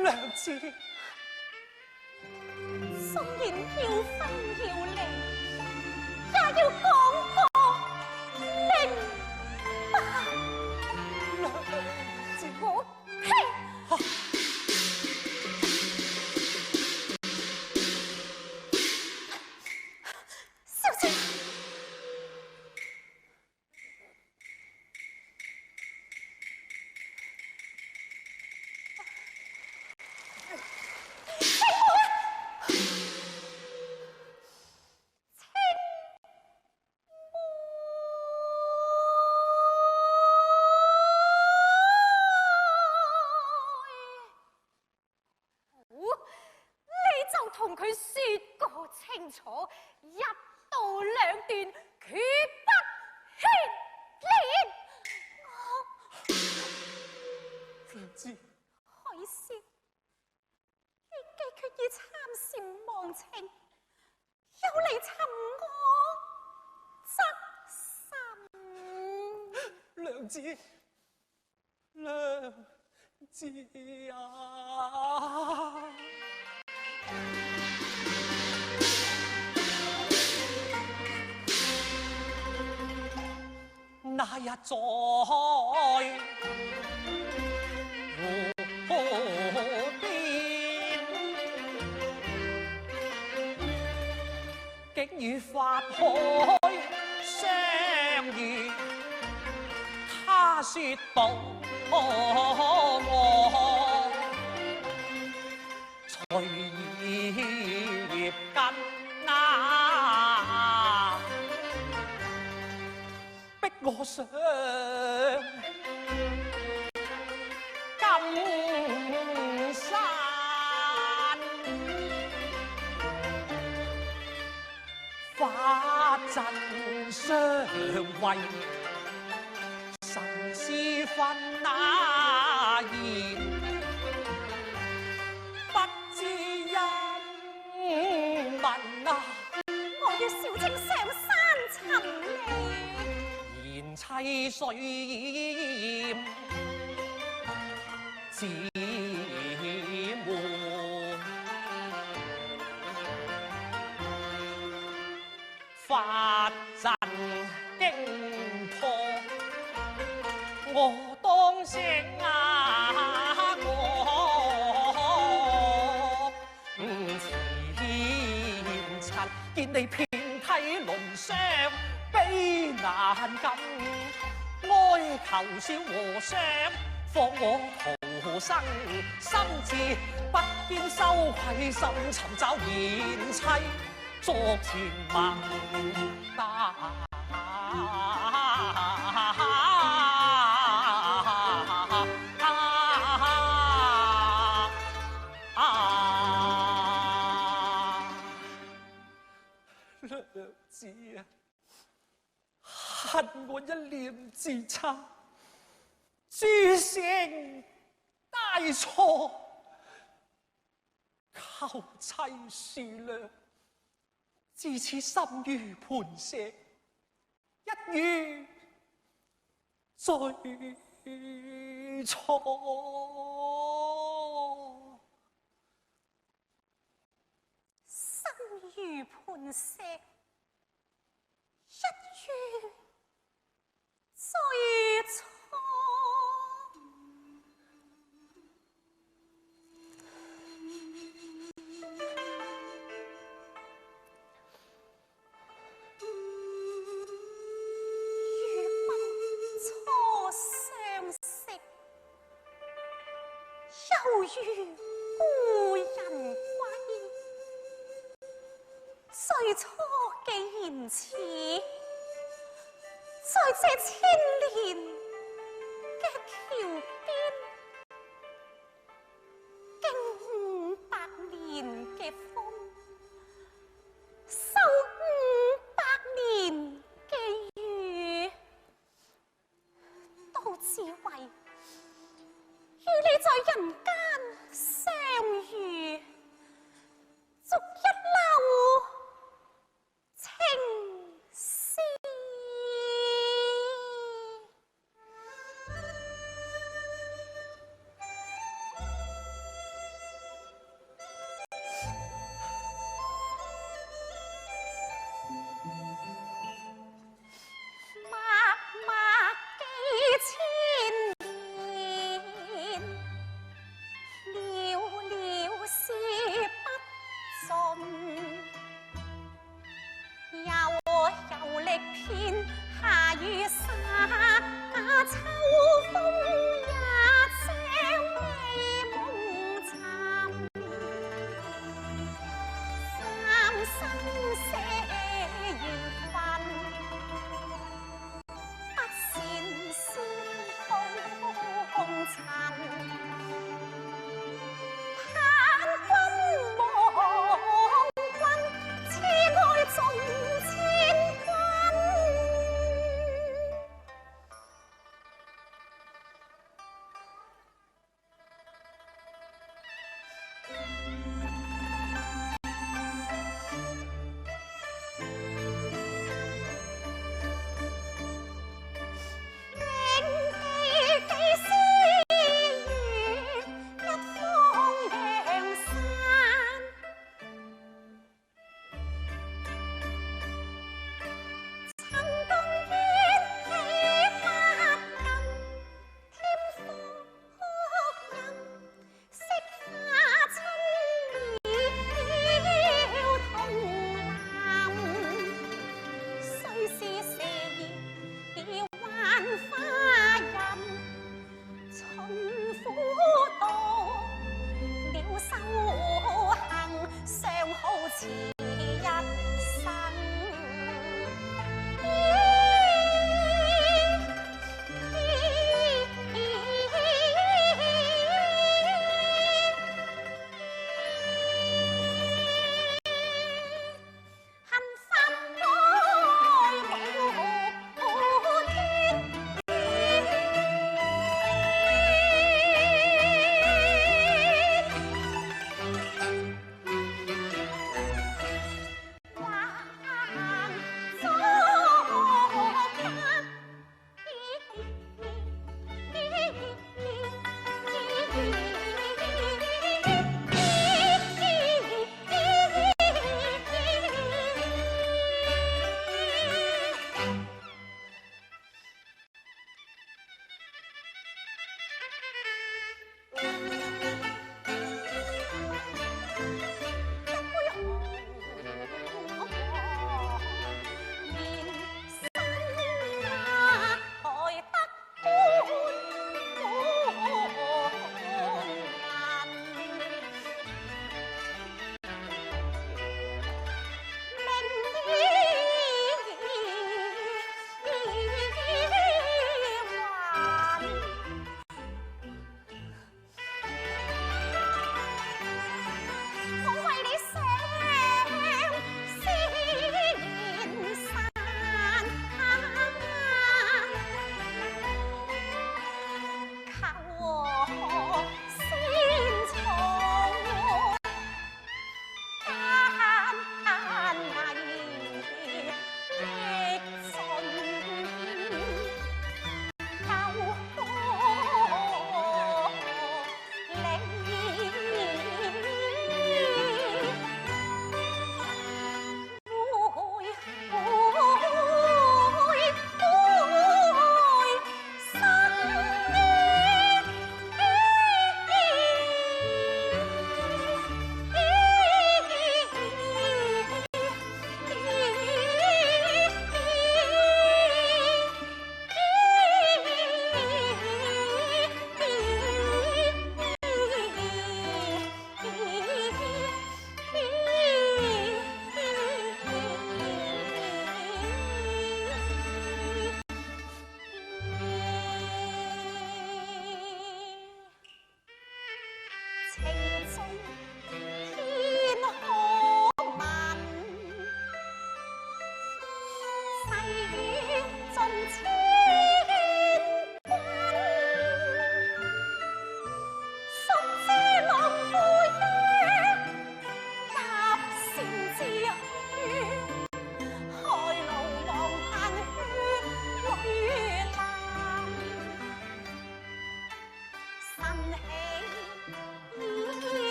娘子，
雖然要分要離，也要講個明白。
娘子，
我呸！小姐，同佢說個清楚，一刀兩斷，決不牽連。
娘子，
海少，你既決意參禪忘情，又嚟尋我，則甚？
娘子，娘子啊！那日在湖邊，竟與法海相遇，他說道我隨葉根逼我上金山，法陣相為，神是分那言，不知因問啊！
我要小姐上山尋你。
賢妻水淹姊妹，法陣驚破，我當聲前塵見你遍體鱗傷，悲難禁，哀求小和尚放我逃生，心志不堅羞愧心，尋找賢妻作前盟娘子啊，恨我一念之差，諸聲大錯，求妻恕諒。自此心如磐石，一於罪错。
心如磐石，一语最错。又如故人归，最初嘅言辞，在这千年嘅桥边，经500年嘅风，受500年嘅雨，都只为与你在人间相遇，逐一縷情丝。默默几千年，寥寥事不尽，又历遍夏雨沙，秋风也将美梦寻。三生石缘分，不善先风尘。盼君望君，痴爱纵千君。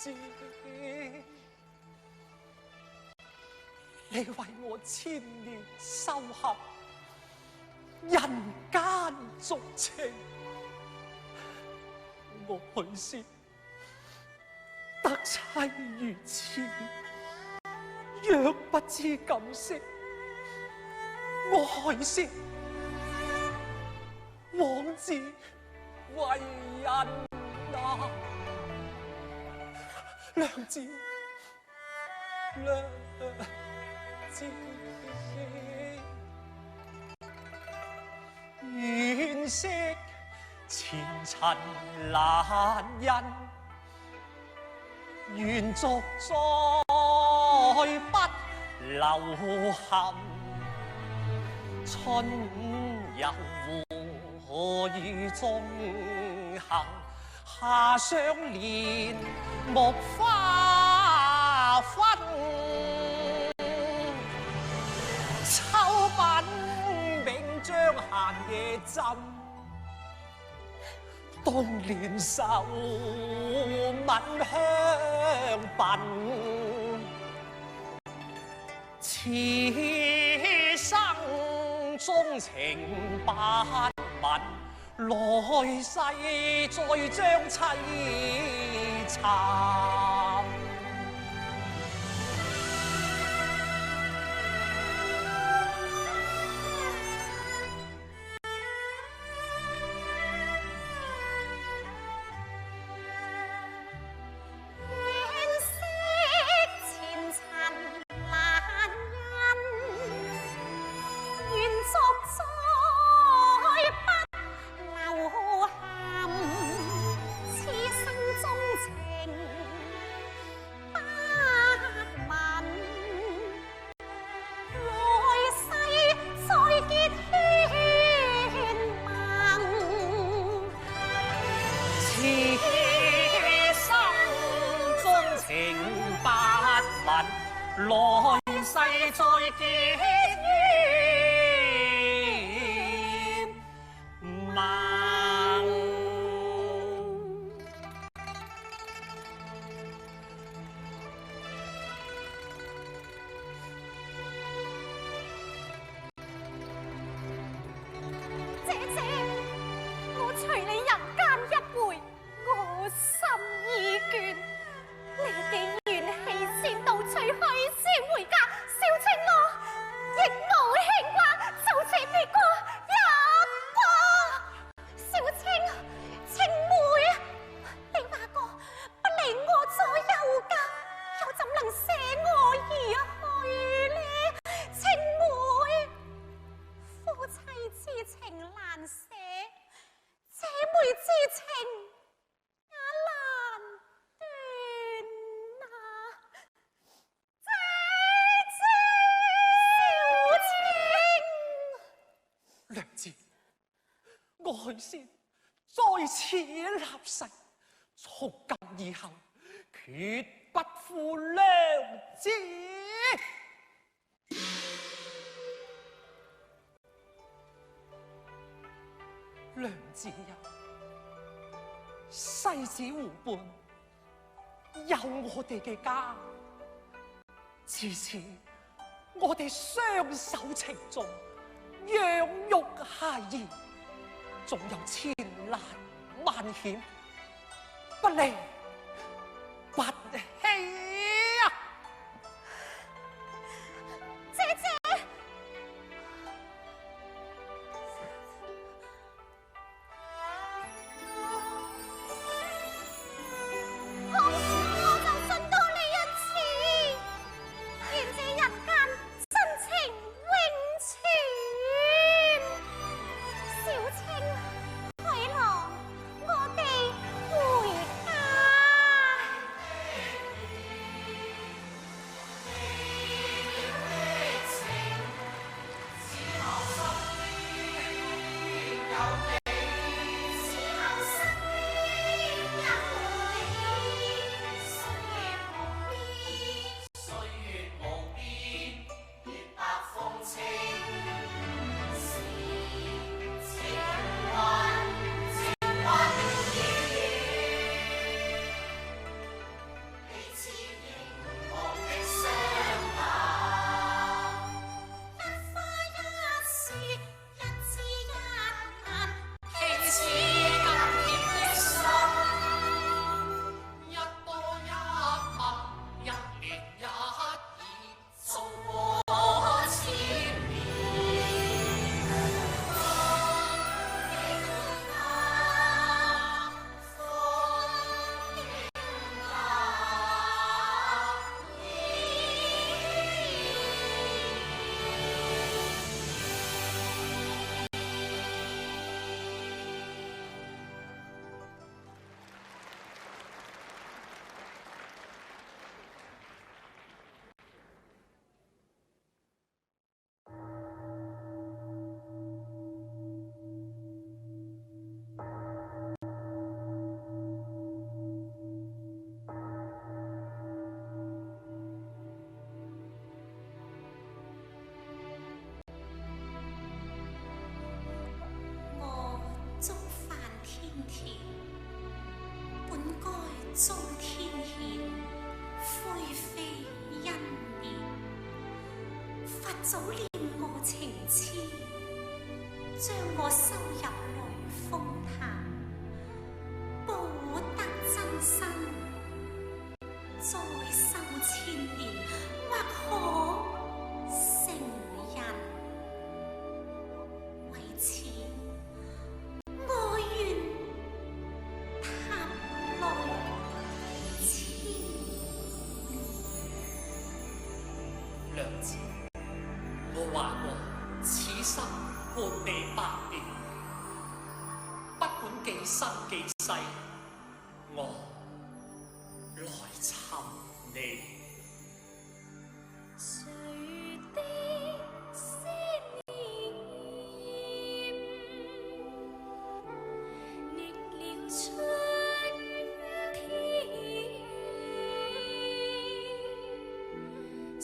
知你为我千年修合人间俗情，我许是得妻如此，若不知感惜，我还是枉自为人啊！良子，良子，惋惜前尘难忍，愿逐再不留痕。春又和雨纵行，夏相连木花分。秋品永將閒夜浸，冬聯手吻香檳。此生中情不泯，來世再將凄慘。世再結緣盟。
姐姐，我隨你人間一回，我心已倦。你既元氣先到隨去先回家，小青我亦無牽掛，就此別過一過。小青，青妹，你話過不離我左右噶，又怎能捨我而去呢？青妹，夫妻之情難捨，姐妹之情也難斷啊！姐姐，小青。
娘子，我許仙在此立誓，從今以後決不負娘子。娘子有世子互伴，有我哋嘅家，自此我哋雙手情重，養育孩兒，縱有千難萬險，不離不棄啊！
姐姐，好，我就信多你一次，願這人間真情永存。小青，快樂，我哋回家。我縱犯天條，本該遭天譴，灰飛煙滅。佛祖念我情痴，將我收入雷峰潭，報得真身，再修千年，或可成人。為此，我願塔內千年。
娘子，我話過，此生伴你百年，不管幾生幾世，我來尋你。
誰的思念覓了春天？誰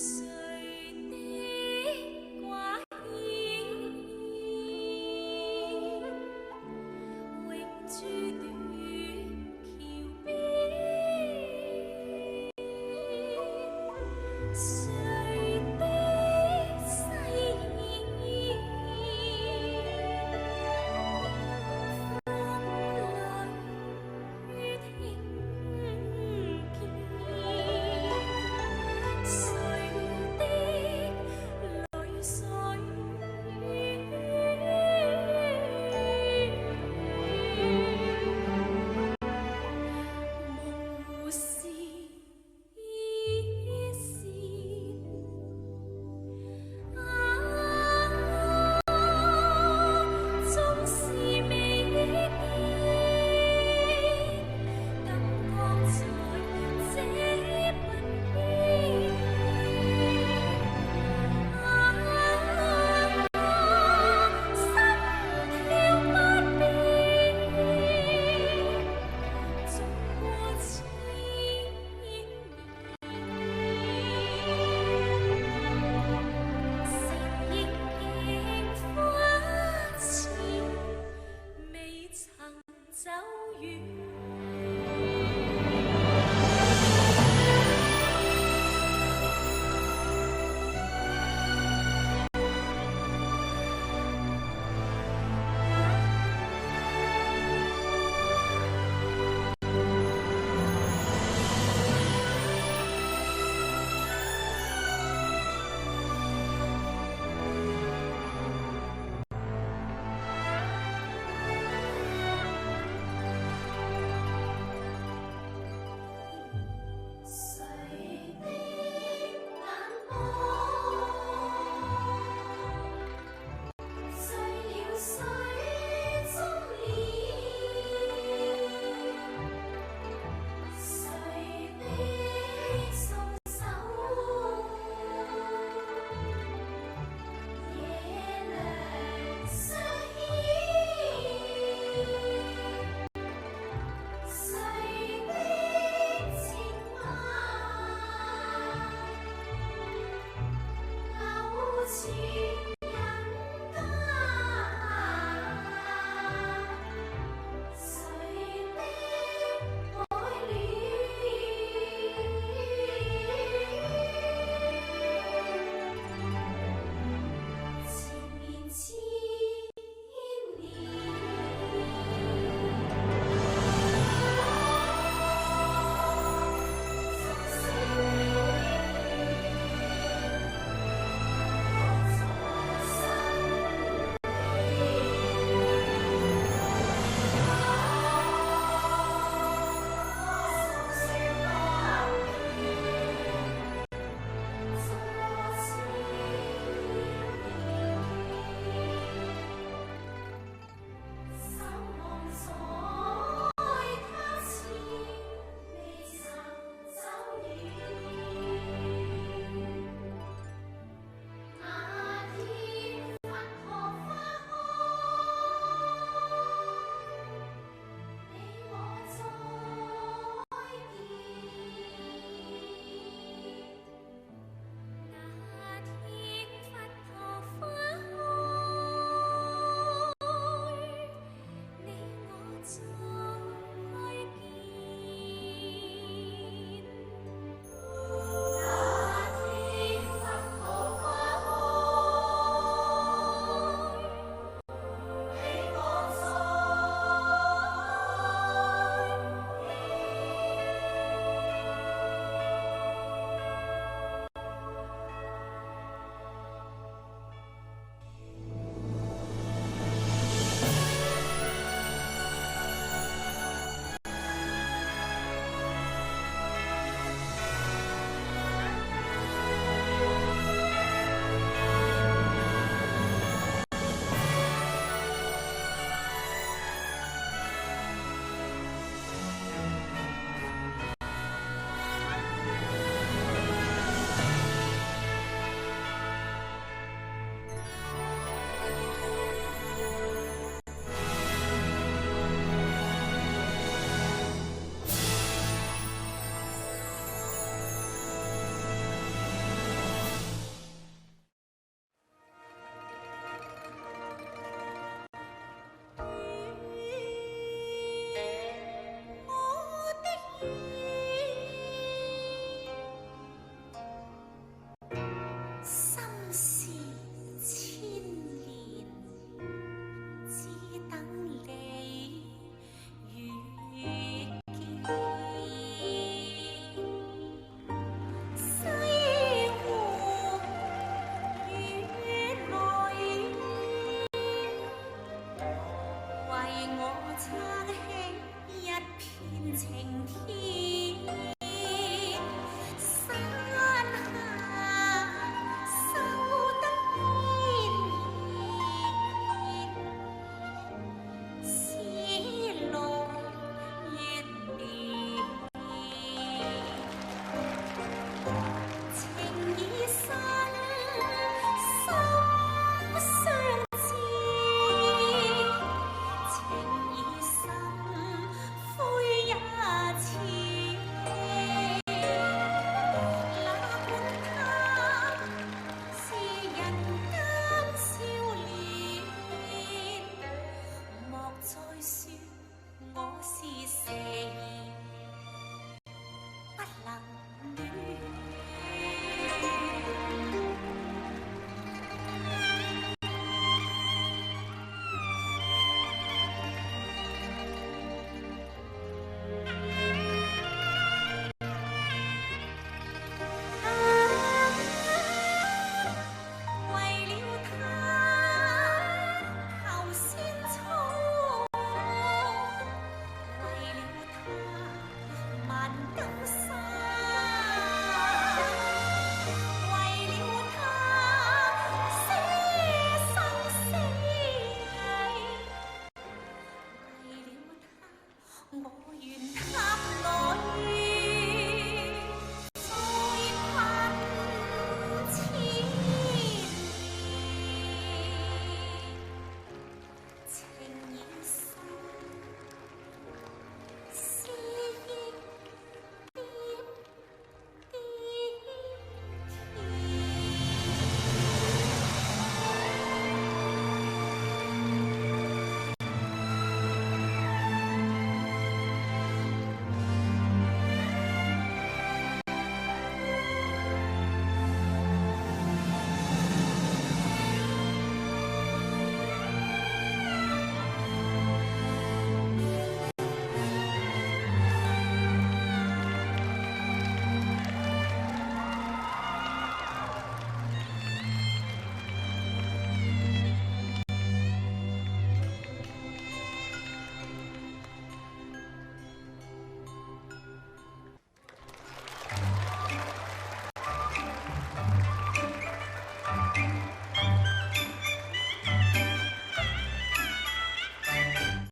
情。